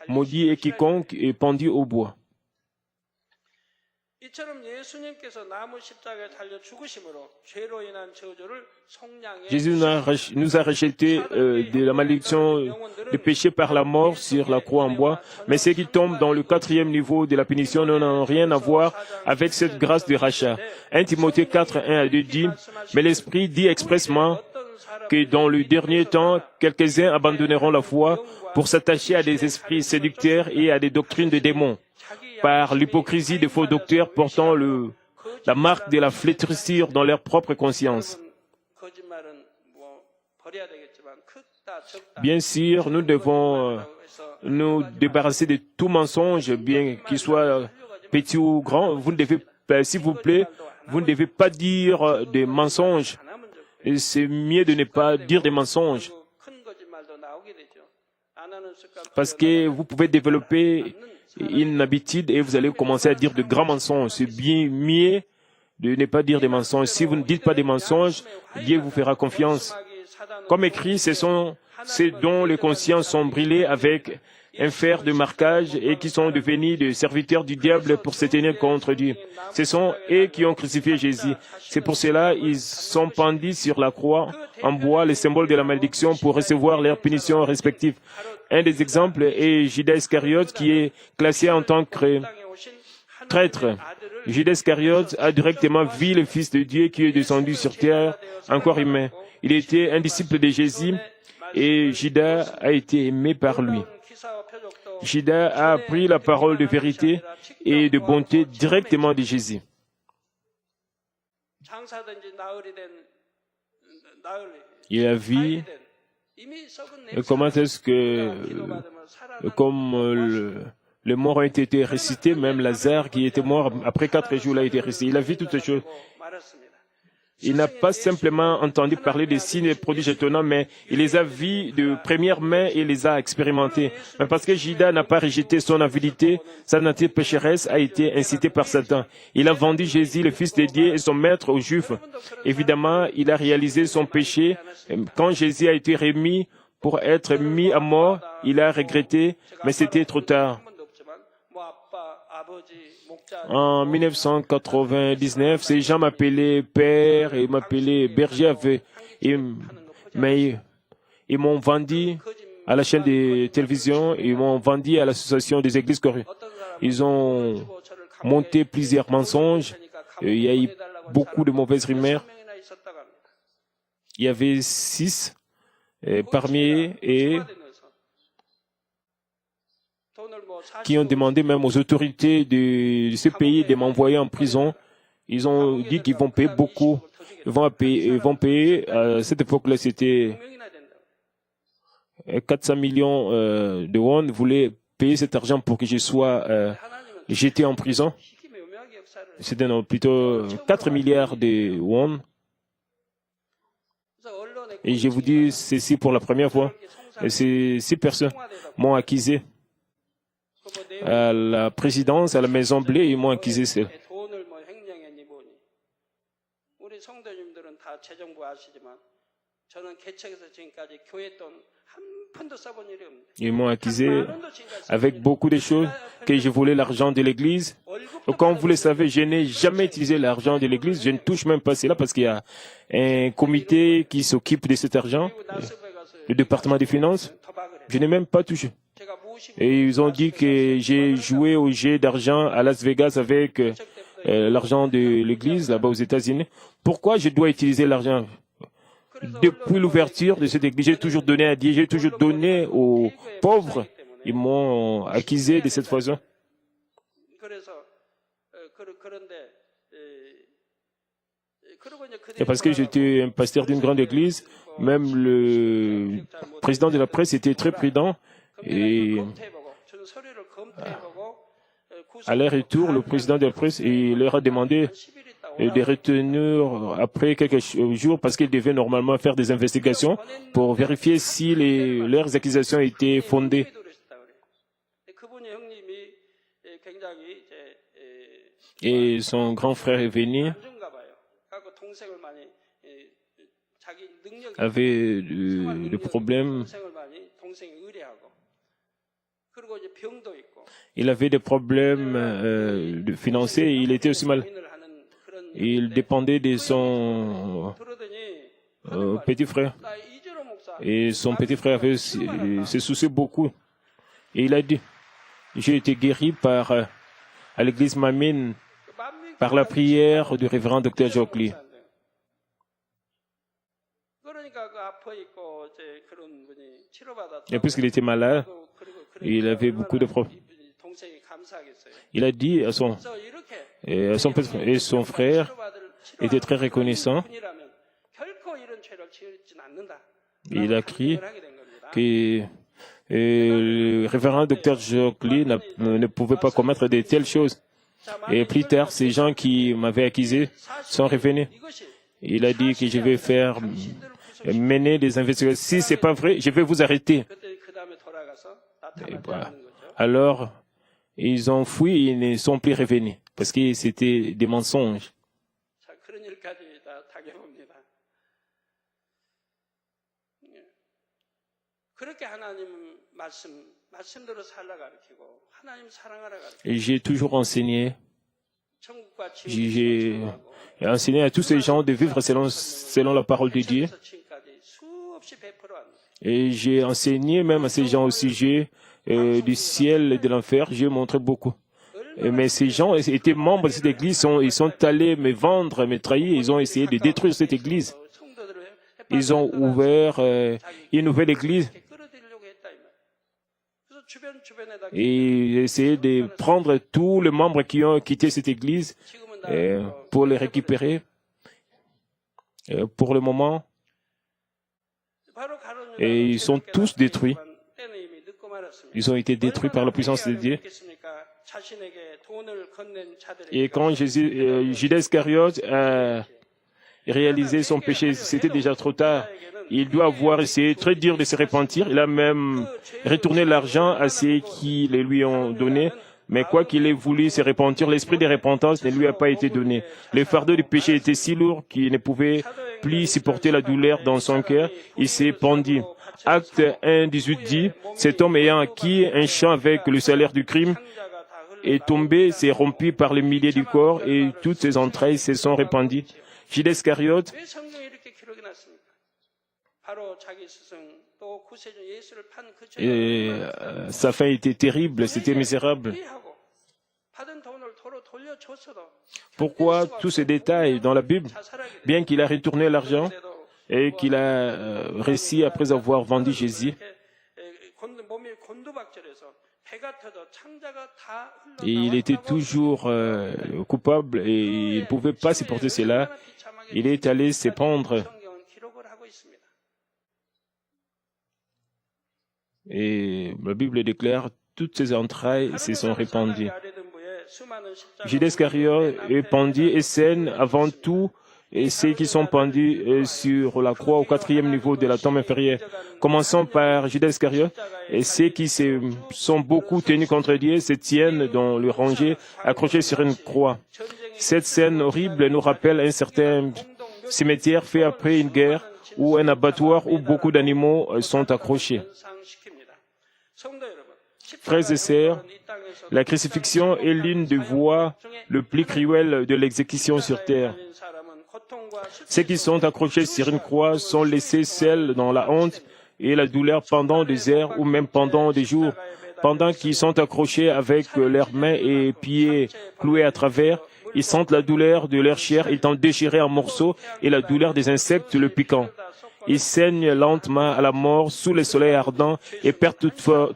Maudit est quiconque est pendu au bois. Jésus nous a rachetés de la malédiction du péché par la mort sur la croix en bois, mais ceux qui tombent dans le 4e niveau de la punition n'ont rien à voir avec cette grâce de rachat. 1 Timothée 4:1-2 dit, mais l'Esprit dit expressément que dans le dernier temps, quelques-uns abandonneront la foi pour s'attacher à des esprits séducteurs et à des doctrines de démons, par l'hypocrisie des faux docteurs portant la marque de la flétrissure dans leur propre conscience. Bien sûr, nous devons nous débarrasser de tout mensonge, bien qu'il soit petit ou grand. Vous ne devez, s'il vous plaît, vous ne devez pas dire des mensonges. Et c'est mieux de ne pas dire des mensonges. Parce que vous pouvez développer une habitude et vous allez commencer à dire de grands mensonges. C'est bien mieux de ne pas dire des mensonges. Si vous ne dites pas des mensonges, Dieu vous fera confiance. Comme écrit, ce sont ceux dont les consciences sont brûlées avec un fer de marquage et qui sont devenus des serviteurs du diable pour se tenir contre Dieu. Ce sont eux qui ont crucifié Jésus. C'est pour cela qu'ils sont pendus sur la croix en bois, le symbole de la malédiction, pour recevoir leurs punitions respectives. Un des exemples est Judas Iscariote qui est classé en tant que traître. Judas Iscariote a directement vu le Fils de Dieu qui est descendu sur terre, encore humain. Il était un disciple de Jésus et Judas a été aimé par lui. Judas a appris la parole de vérité et de bonté directement de Jésus. Il a vu comment est-ce que, comme les morts ont été ressuscités, même Lazare qui était mort après 4 jours a été ressuscité. Il a vu toutes ces choses. Il n'a pas simplement entendu parler des signes et prodiges étonnants, mais il les a vus de première main et les a expérimentés. Mais parce que Judas n'a pas rejeté son avidité, sa nature pécheresse a été incitée par Satan. Il a vendu Jésus, le Fils de Dieu, et son maître aux Juifs. Évidemment, il a réalisé son péché. Quand Jésus a été remis pour être mis à mort, il a regretté, mais c'était trop tard. En 1999, ces gens m'appelaient père et m'appelaient berger. Mais ils m'ont vendu à la chaîne de télévision, ils m'ont vendu à l'association des églises coréennes. Ils ont monté plusieurs mensonges. Il y a eu beaucoup de mauvaises rumeurs. Il y avait 6 parmi eux qui ont demandé même aux autorités de ce pays de m'envoyer en prison. Ils ont dit qu'ils vont payer beaucoup. Ils vont payer à cette époque-là, c'était 400 millions de won. Ils voulaient payer cet argent pour que je sois jeté en prison. C'était plutôt 4 milliards de won. Et je vous dis ceci pour la première fois. Ces personnes m'ont accusé. À la présidence, à la Maison Bleue, ils m'ont accusé. Ils m'ont accusé avec beaucoup de choses, que je voulais l'argent de l'Église. Comme vous le savez, je n'ai jamais utilisé l'argent de l'Église. Je ne touche même pas cela parce qu'il y a un comité qui s'occupe de cet argent, le département des finances. Je n'ai même pas touché. Et ils ont dit que j'ai joué au jeu d'argent à Las Vegas avec l'argent de l'Église, là-bas aux États-Unis. Pourquoi je dois utiliser l'argent? Depuis l'ouverture de cette Église, j'ai toujours donné à Dieu, j'ai toujours donné aux pauvres. Ils m'ont accusé de cette façon. Et parce que j'étais un pasteur d'une grande église, même le président de la presse était très prudent. Et à leur retour, le président de la presse il leur a demandé de retenir après quelques jours parce qu'ils devaient normalement faire des investigations pour vérifier si leurs accusations étaient fondées. Et son grand frère est venu, avait des problèmes. Il avait des problèmes financiers, il était aussi mal. Il dépendait de son petit frère. Et son petit frère se souciait beaucoup. Et il a dit, j'ai été guéri à l'église Mamine par la prière du révérend Dr. Jokli. Et puisqu'il était malade, il avait beaucoup de problèmes. Il a dit à son et son frère était très reconnaissant. Il a crié que le révérend Dr. Jokli ne pouvait pas commettre de telles choses. Et plus tard, ces gens qui m'avaient accusé sont revenus. Il a dit que je vais mener des investigations. Si ce n'est pas vrai, je vais vous arrêter. Et voilà. Alors, ils ont fui et ils ne sont plus revenus parce que c'était des mensonges. Et j'ai toujours enseigné. J'ai enseigné à tous ces gens de vivre selon la parole de Dieu. Et j'ai enseigné même à ces gens au sujet du ciel et de l'enfer. J'ai montré beaucoup. Mais ces gens étaient membres de cette église. Ils sont allés me vendre, me trahir. Ils ont essayé de détruire cette église. Ils ont ouvert une nouvelle église. Et essayer de prendre tous les membres qui ont quitté cette église pour les récupérer. Pour le moment, et ils sont tous détruits. Ils ont été détruits par la puissance de Dieu. Et quand Judas Iscariote a réalisé son péché. C'était déjà trop tard. Il doit avoir essayé très dur de se repentir. Il a même retourné l'argent à ceux qui le lui ont donné. Mais quoi qu'il ait voulu se repentir, l'esprit de repentance ne lui a pas été donné. Le fardeau du péché était si lourd qu'il ne pouvait plus supporter la douleur dans son cœur. Il s'est pendu. Acte 1, 18 dit, cet homme ayant acquis un champ avec le salaire du crime est tombé, s'est rompu par les milliers du corps et toutes ses entrailles se sont répandues. Judas Iscariote,
왜 성경에 이렇게 기록이 났습니까? 바로 자기 스승 또 구세주 예수를 판 그
et sa fin était terrible, c'était misérable.
피하고 받은 돈을 도로 돌려줬어도
Pourquoi tous ces détails dans la Bible,
자살하게
bien qu'il a retourné l'argent
돼도
et qu'il a réussi après avoir vendu Jésus,
몸이 곤두박질해서 배가 터져 창자가 다
et il était toujours coupable et il ne pouvait pas supporter cela. Il est allé se pendre
성경은 기록을 하고 있습니다.
et la Bible déclare toutes ses entrailles se sont répandues. Judas Iscariote est pendu et scène avant tout et ceux qui sont pendus sur la croix au 4e niveau de la tombe inférieure. Commençons par Judas Iscariote et ceux qui se sont beaucoup tenus contre Dieu se tiennent dans le rangée accrochés sur une croix. Cette scène horrible nous rappelle un certain cimetière fait après une guerre ou un abattoir où beaucoup d'animaux sont accrochés. Frères et sœurs, la crucifixion est l'une des voies les plus cruelles de l'exécution sur terre. Ceux qui sont accrochés sur une croix sont laissés seuls dans la honte et la douleur pendant des heures ou même pendant des jours. Pendant qu'ils sont accrochés avec leurs mains et pieds cloués à travers, ils sentent la douleur de leur chair étant déchirée en morceaux et la douleur des insectes le piquant. Ils saignent lentement à la mort sous le soleil ardent et perdent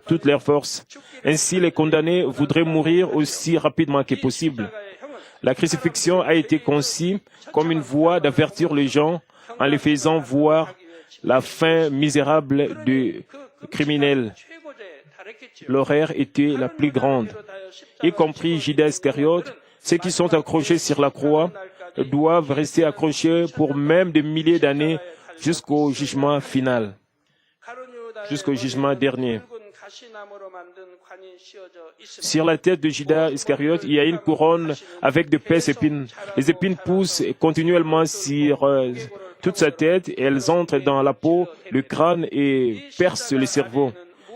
toute leur force. Ainsi, les condamnés voudraient mourir aussi rapidement que possible. La crucifixion a été conçue comme une voie d'avertir les gens en les faisant voir la fin misérable du criminel. L'horreur était la plus grande. Y compris Judas Iscariote, ceux qui sont accrochés sur la croix doivent rester accrochés pour même des milliers d'années jusqu'au jugement final, jusqu'au jugement dernier. Sur la tête de Judas Iscariote, il y a une couronne avec de pinces épines. Les épines poussent continuellement sur toute sa tête et elles entrent dans la peau, le crâne et percent le cerveau.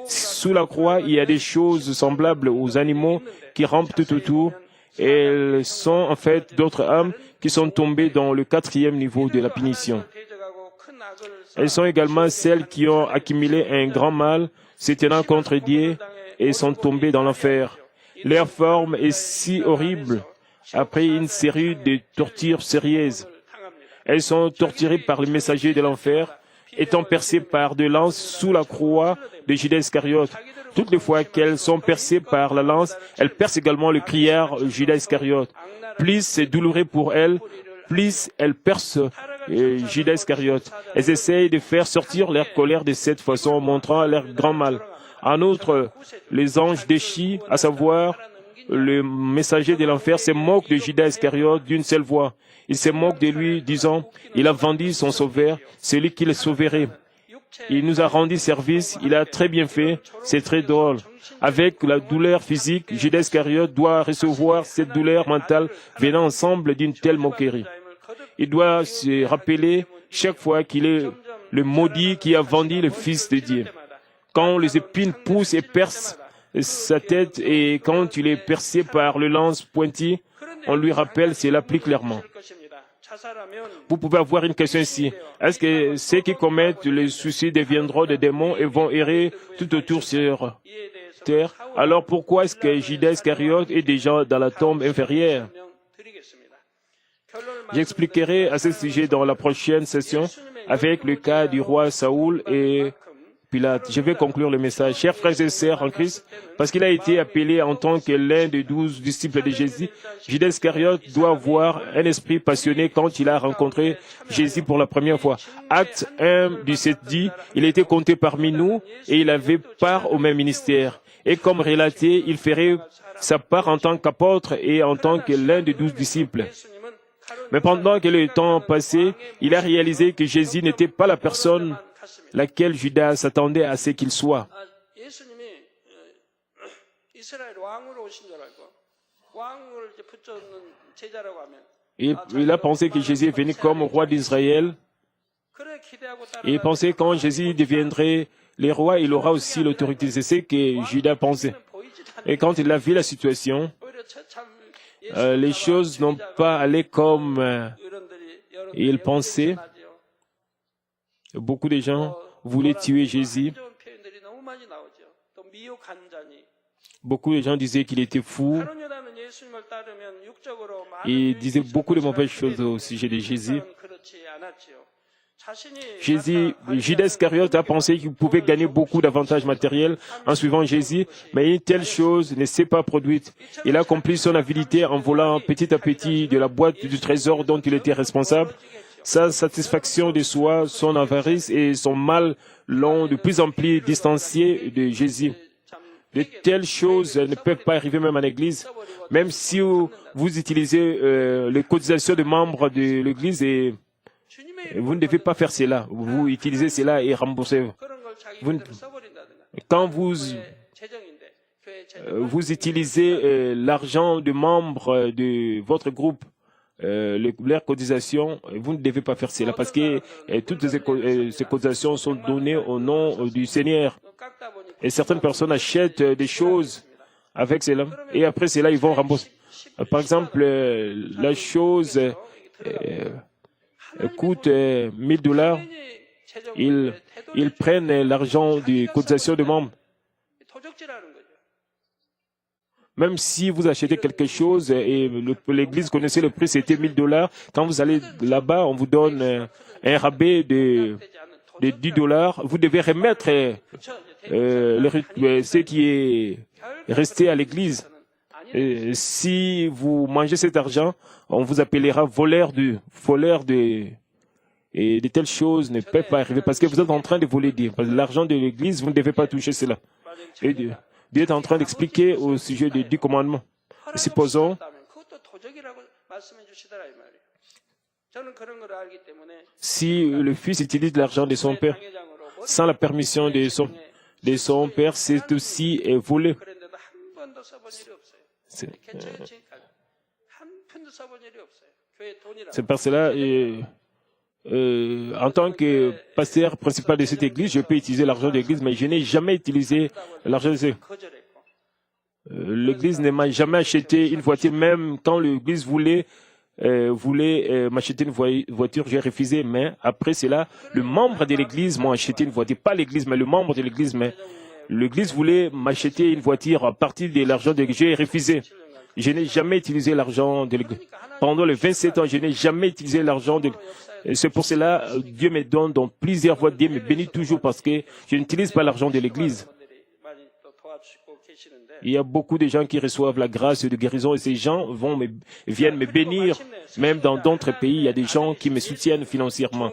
Sous la croix, il y a des choses semblables aux animaux qui rampent tout autour. Et elles sont en fait d'autres âmes qui sont tombées dans le 4e niveau de la punition. Elles sont également celles qui ont accumulé un grand mal, se tenant contre Dieu, et sont tombées dans l'enfer. Leur forme est si horrible après une série de tortures sérieuses. Elles sont torturées par les messagers de l'enfer, étant percées par de lances sous la croix de Judas Iscariote. Toutes les fois qu'elles sont percées par la lance, elles percent également le criard Judas Iscariote. Plus c'est douloureux pour elles, plus elles percent Judas Iscariote. Elles essayent de faire sortir leur colère de cette façon, montrant leur grand mal. En outre, les anges déchis, à savoir le messager de l'enfer, se moquent de Judas Iscariote d'une seule voix. Ils se moquent de lui, disant, il a vendu son sauveur, celui qui le sauverait. Il nous a rendu service, il a très bien fait, c'est très drôle. Avec la douleur physique, Judas Iscariote doit recevoir cette douleur mentale venant ensemble d'une telle moquerie. Il doit se rappeler chaque fois qu'il est le maudit qui a vendu le Fils de Dieu. Quand les épines poussent et percent sa tête et quand il est percé par le lance pointu, on lui rappelle cela plus clairement. Vous pouvez avoir une question ici. Est-ce que ceux qui commettent le suicide deviendront des démons et vont errer tout autour sur terre? Alors pourquoi est-ce que Judas Iscariote est déjà dans la tombe inférieure? J'expliquerai à ce sujet dans la prochaine session avec le cas du roi Saoul et Pilate. Je vais conclure le message. Chers frères et sœurs en Christ, parce qu'il a été appelé en tant que l'un des 12 disciples de Jésus, Judas Iscariote doit avoir un esprit passionné quand il a rencontré Jésus pour la première fois. Acte 1 du 7 dit, il était compté parmi nous et il avait part au même ministère. Et comme relaté, il ferait sa part en tant qu'apôtre et en tant que l'un des 12 disciples. Mais pendant que le temps passait, il a réalisé que Jésus n'était pas la personne laquelle Judas s'attendait à ce qu'il soit.
예수님이 이스라엘 왕으로 오신 줄 알고 왕을 이제 붙잡는 제자라고 하면
Et il a pensé que Jésus est venu comme roi d'Israël.
그래 기대하고
Et il pensait que quand Jésus deviendrait le roi, il aura aussi l'autorité. C'est ce que Judas pensait. Et quand il a vu la situation, les choses n'ont pas allé comme il pensait. Beaucoup de gens voulaient tuer Jésus. Beaucoup de gens disaient qu'il était fou. Et disaient beaucoup de mauvaises choses au sujet de Jésus. Judas Iscariote a pensé qu'il pouvait gagner beaucoup d'avantages matériels en suivant Jésus, mais une telle chose ne s'est pas produite. Il a accompli son avidité en volant petit à petit de la boîte du trésor dont il était responsable. Sa satisfaction de soi, son avarice et son mal l'ont de plus en plus distancié de Jésus. De telles choses ne peuvent pas arriver même en Église, même si vous utilisez les cotisations de membres de l'Église et vous ne devez pas faire cela. Vous utilisez cela et remboursez. Quand vous utilisez l'argent de membres de votre groupe, leurs cotisations, vous ne devez pas faire cela parce que toutes ces cotisations sont données au nom du Seigneur. Et certaines personnes achètent des choses avec cela et après cela, ils vont rembourser. Par exemple, la chose coûte $1000, ils prennent l'argent des cotisations de membres. Même si vous achetez quelque chose et l'Église connaissait le prix, c'était $1000, quand vous allez là-bas, on vous donne un rabais de $10, vous devez remettre ce qui est resté à l'Église. Si vous mangez cet argent, on vous appellera voleur et de telles choses ne peuvent pas arriver parce que vous êtes en train de voler l'argent de l'Église, vous ne devez pas toucher cela. Et Dieu est en train d'expliquer au sujet des 10 commandements. Et supposons, si le fils utilise l'argent de son père sans la permission de son père, c'est aussi volé. C'est par cela, en tant que pasteur principal de cette église, je peux utiliser l'argent de l'église, mais je n'ai jamais utilisé l'argent de l'église ne m'a jamais acheté une voiture, même quand l'église voulait m'acheter une voiture, j'ai refusé. Mais après cela, le membre de l'église m'a acheté une voiture, pas l'église, mais le membre de l'église. Mais l'église voulait m'acheter une voiture à partir de l'argent de l'église, j'ai refusé. Je n'ai jamais utilisé l'argent de l'église. Pendant les 27 ans, je n'ai jamais utilisé l'argent de l'église. C'est pour cela que Dieu me donne dans plusieurs voies. Dieu me bénit toujours parce que je n'utilise pas l'argent de l'église. Il y a beaucoup de gens qui reçoivent la grâce de guérison et ces gens viennent me bénir. Même dans d'autres pays, il y a des gens qui me soutiennent financièrement.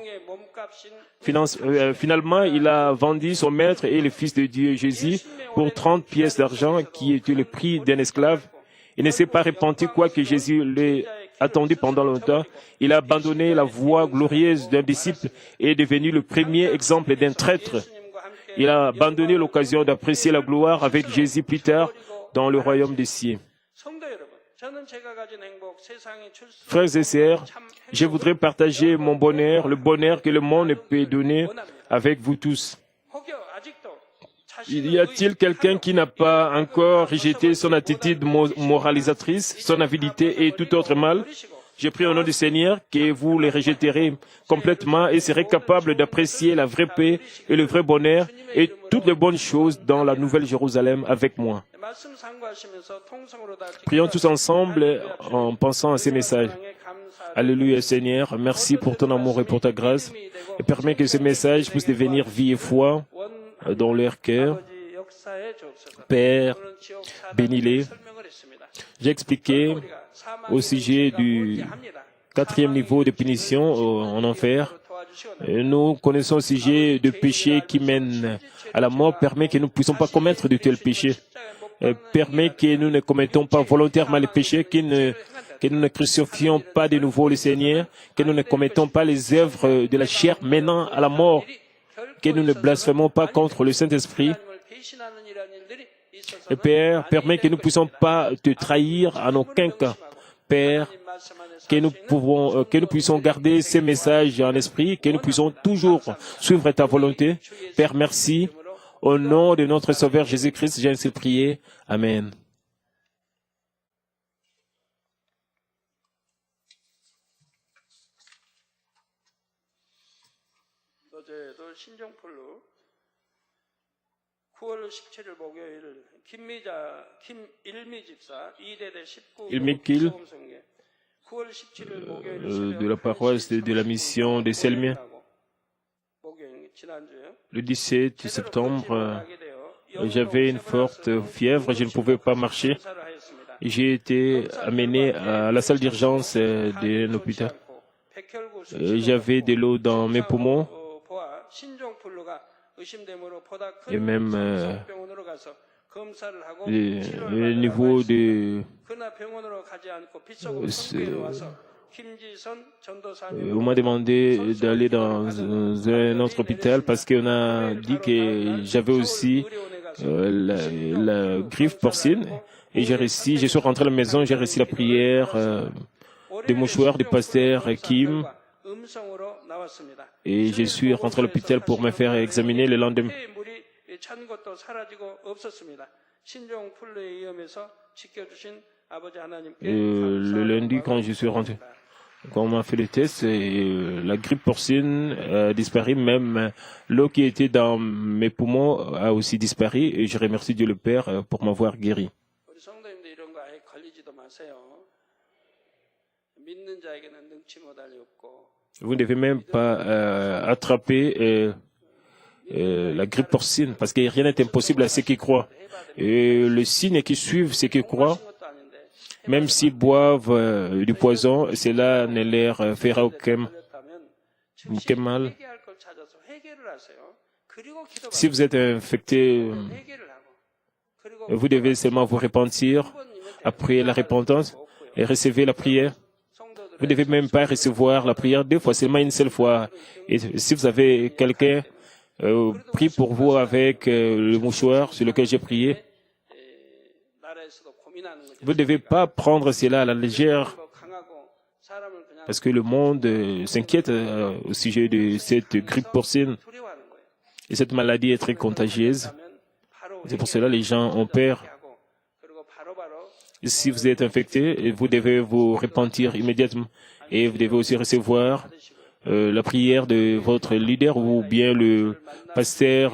Finalement, il a vendu son maître et le Fils de Dieu, Jésus, pour 30 pièces d'argent qui était le prix d'un esclave. Il ne s'est pas repenti quoi que Jésus l'ait attendu pendant longtemps. Il a abandonné la voie glorieuse d'un disciple et est devenu le premier exemple d'un traître. Il a abandonné l'occasion d'apprécier la gloire avec Jésus plus tard dans le royaume des cieux. Frères et sœurs, je voudrais partager mon bonheur, le bonheur que le monde peut donner avec vous tous. Y a-t-il quelqu'un qui n'a pas encore rejeté son attitude moralisatrice, son avidité et tout autre mal? Je prie au nom du Seigneur que vous les rejetterez complètement et serez capables d'apprécier la vraie paix et le vrai bonheur et toutes les bonnes choses dans la Nouvelle Jérusalem avec moi. Prions tous ensemble en pensant à ces messages. Alléluia Seigneur, merci pour ton amour et pour ta grâce et permets que ces messages puissent devenir vie et foi dans leur cœur. Père, bénis-les. J'ai expliqué au sujet du 4e niveau de punition en enfer. Nous connaissons le sujet de péché qui mène à la mort, permet que nous ne puissions pas commettre de tels péchés. permet que nous ne commettons pas volontairement les péchés, que nous ne crucifions pas de nouveau le Seigneur, que nous ne commettons pas les œuvres de la chair menant à la mort, que nous ne blasphémons pas contre le Saint-Esprit. Le Père permet que nous ne puissions pas te trahir en aucun cas. Père, que nous puissions garder ces messages en esprit, que nous puissions toujours suivre ta volonté. Père, merci. Au nom de notre Sauveur Jésus-Christ, j'ai ainsi prié. Amen.
어제도 신종플루 9월 17일 목요일 김일미 집사 2대대 19
Ilmikil,
9월 17일 목요일
de la paroisse de la mission des Selmiens. Le 17 septembre, j'avais une forte fièvre, je ne pouvais pas marcher. J'ai été amené à la salle d'urgence d'un hôpital. J'avais de l'eau dans mes poumons et même le niveau de... On m'a demandé d'aller dans un autre hôpital parce qu'on a dit que j'avais aussi la griffe porcine. Et je suis rentré à la maison, j'ai réussi la prière des mouchoirs du pasteur Kim. Et je suis rentré à l'hôpital pour me faire examiner le lendemain. Le lundi, quand je suis rentré, quand on m'a fait le test, la grippe porcine a disparu, même l'eau qui était dans mes poumons a aussi disparu, et je remercie Dieu le Père pour m'avoir guéri. Vous ne devez même pas attraper la grippe porcine, parce que rien n'est impossible à ceux qui croient. Et le signe qui suivent ceux qui croient, même s'ils boivent du poison, cela ne leur fera aucun mal. Si vous êtes infecté, vous devez seulement vous repentir après la repentance et recevoir la prière. Vous ne devez même pas recevoir la prière deux fois, seulement une seule fois. Et si vous avez quelqu'un, prie pour vous avec le mouchoir sur lequel j'ai prié. Vous ne devez pas prendre cela à la légère, parce que le monde s'inquiète au sujet de cette grippe porcine. Et cette maladie est très contagieuse. C'est pour cela que les gens ont peur. Si vous êtes infecté, vous devez vous repentir immédiatement. Et vous devez aussi recevoir la prière de votre leader ou bien le pasteur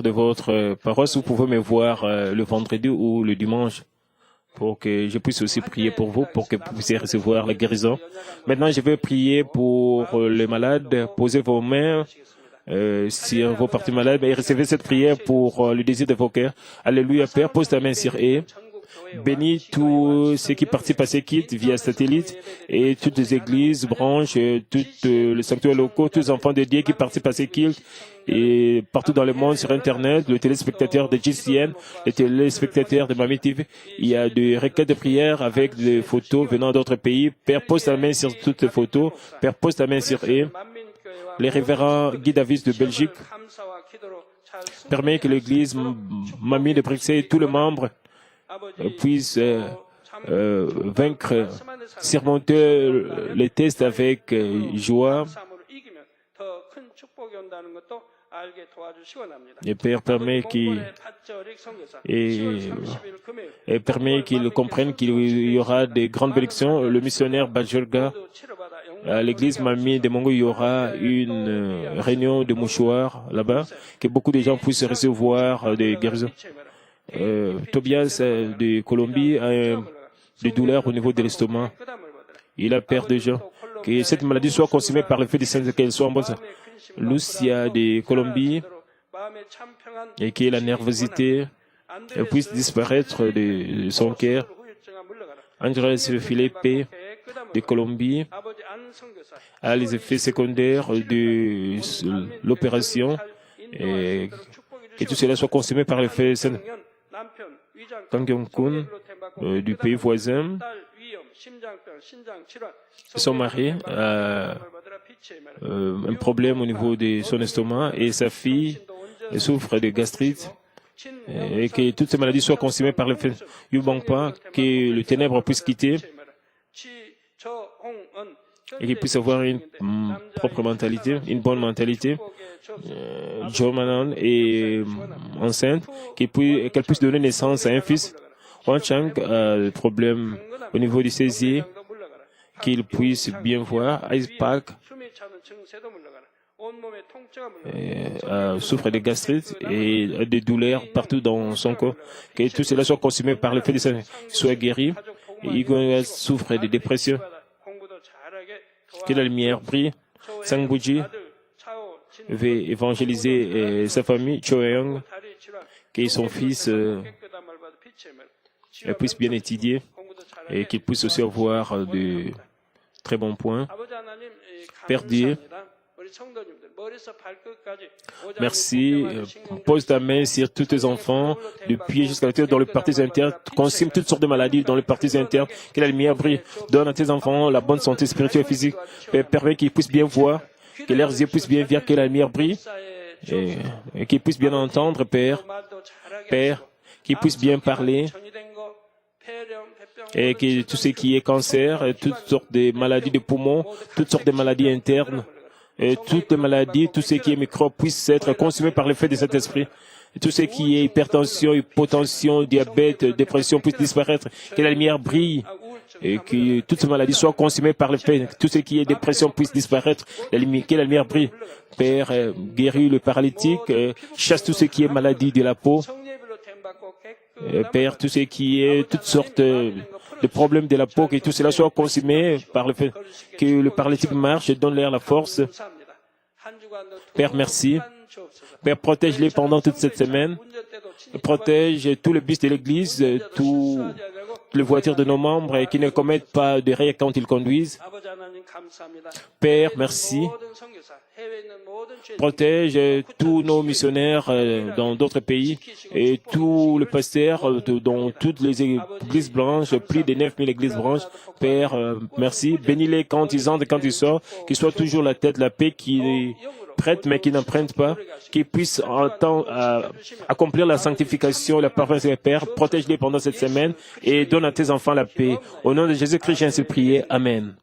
de votre paroisse. Vous pouvez me voir le vendredi ou le dimanche pour que je puisse aussi prier pour vous, pour que vous puissiez recevoir la guérison. Maintenant, je vais prier pour les malades. Posez vos mains si vos parties malades et recevez cette prière pour le désir de vos cœurs. Alléluia, Père, pose ta main sur eux. Bénis tous ceux qui participent à ces kits via satellite et toutes les églises, branches, tous les sanctuaires locaux, tous les enfants de Dieu qui participent à ces kits et partout dans le monde sur Internet, les téléspectateurs de GCN, les téléspectateurs de Mami TV. Il y a des requêtes de prière avec des photos venant d'autres pays. Père, pose ta main sur toutes les photos. Père, pose ta main sur eux. Les révérends Guy Davis de Belgique, permet que l'église Mami de Bruxelles et tous les membres puissent vaincre, surmonter les tests avec joie. Et Père permet qu'ils comprennent qu'il y aura des grandes bénédictions. Le missionnaire Bajorga, à l'église Mami de Mongo, il y aura une réunion de mouchoirs là-bas, que beaucoup de gens puissent recevoir des guérisons. Tobias de Colombie a des douleurs au niveau de l'estomac. Il a peur de gens. Que cette maladie soit consumée par le fait de Saint, qu'elle soit en bonne santé. Lucia de Colombie, et que la nervosité puisse disparaître de son cœur. Andrés Felipe de Colombie a les effets secondaires de l'opération et que tout cela soit consumé par le feu. Kang Yong-kun, du pays voisin, son mari a un problème au niveau de son estomac et sa fille souffre de gastrite et que toutes ces maladies soient consumées par le feu. Yubangpa, que le ténèbre puisse quitter et qu'il puisse avoir une propre mentalité, une bonne mentalité. Jo Manan est enceinte, qu'elle puisse donner naissance à un fils. Wan Chang a des problèmes au niveau du césier, qu'il puisse bien voir. Ice Park souffre de gastrite et des douleurs partout dans son corps. Que tout cela soit consumé par le fait de ça, soit guéri. Igor souffre de dépression. Que la lumière brille. Sangbuji veut évangéliser sa famille, Cho Young, que son fils puisse bien étudier et qu'il puisse aussi avoir de très bons points. Père Dieu, merci. Pose ta main sur tous tes enfants, du pied jusqu'à la tête, dans les parties internes. Consume toutes sortes de maladies dans les parties internes. Que la lumière brille. Donne à tes enfants la bonne santé spirituelle et physique. Permets qu'ils puissent bien voir, que leurs yeux puissent bien voir que la lumière brille. Et qu'ils puissent bien entendre, Père. Père, qu'ils puissent bien parler. Et que tout ce qui est cancer, toutes sortes de maladies de poumons, toutes sortes de maladies internes, et toutes les maladies, tout ce qui est microbe puisse être consumé par l'effet de cet esprit. Et tout ce qui est hypertension, hypotension, diabète, dépression puisse disparaître. Que la lumière brille et que toutes ces maladies soient consumées par l'effet. Tout ce qui est dépression puisse disparaître. Que la lumière brille. Père, guéris le paralytique, chasse tout ce qui est maladie de la peau. Père, tout ce qui est toutes sortes de problèmes de la peau, que tout cela soit consumé par le fait que le paralytique marche et donne-leur la force. Père, merci. Père, protège-les pendant toute cette semaine. Protège tous les bus de l'Église, toutes les voitures de nos membres et qui ne commettent pas de règles quand ils conduisent. Père, merci. Protège tous nos missionnaires dans d'autres pays et tous les pasteurs dans toutes les églises blanches, plus de 9000 églises blanches. Père, merci. Bénis-les quand ils entrent et quand ils sortent, qu'ils soient toujours la tête, la paix, qui prêtent mais qui n'empruntent pas, qu'ils puissent accomplir la sanctification et la parfaite des Pères. Protège-les pendant cette semaine et donne à tes enfants la paix. Au nom de Jésus-Christ, j'ai ainsi prié. Amen.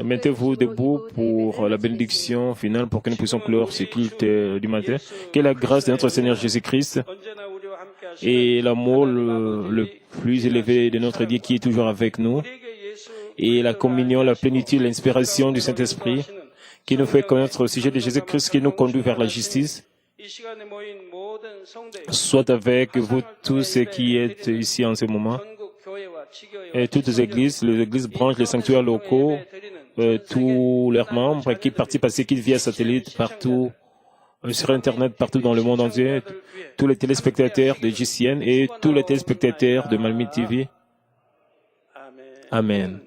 Mettez-vous debout pour la bénédiction finale pour que nous puissions clore ce culte du matin. Que la grâce de notre Seigneur Jésus-Christ et l'amour le plus élevé de notre Dieu qui est toujours avec nous et la communion, la plénitude, l'inspiration du Saint-Esprit qui nous fait connaître au sujet de Jésus-Christ qui nous conduit vers la justice soit avec vous tous qui êtes ici en ce moment. Et toutes les églises branches, les sanctuaires locaux, tous leurs membres qui participent à ce qui via satellite partout sur Internet, partout dans le monde entier, tous les téléspectateurs de JCN et tous les téléspectateurs de Malmi TV. Amen.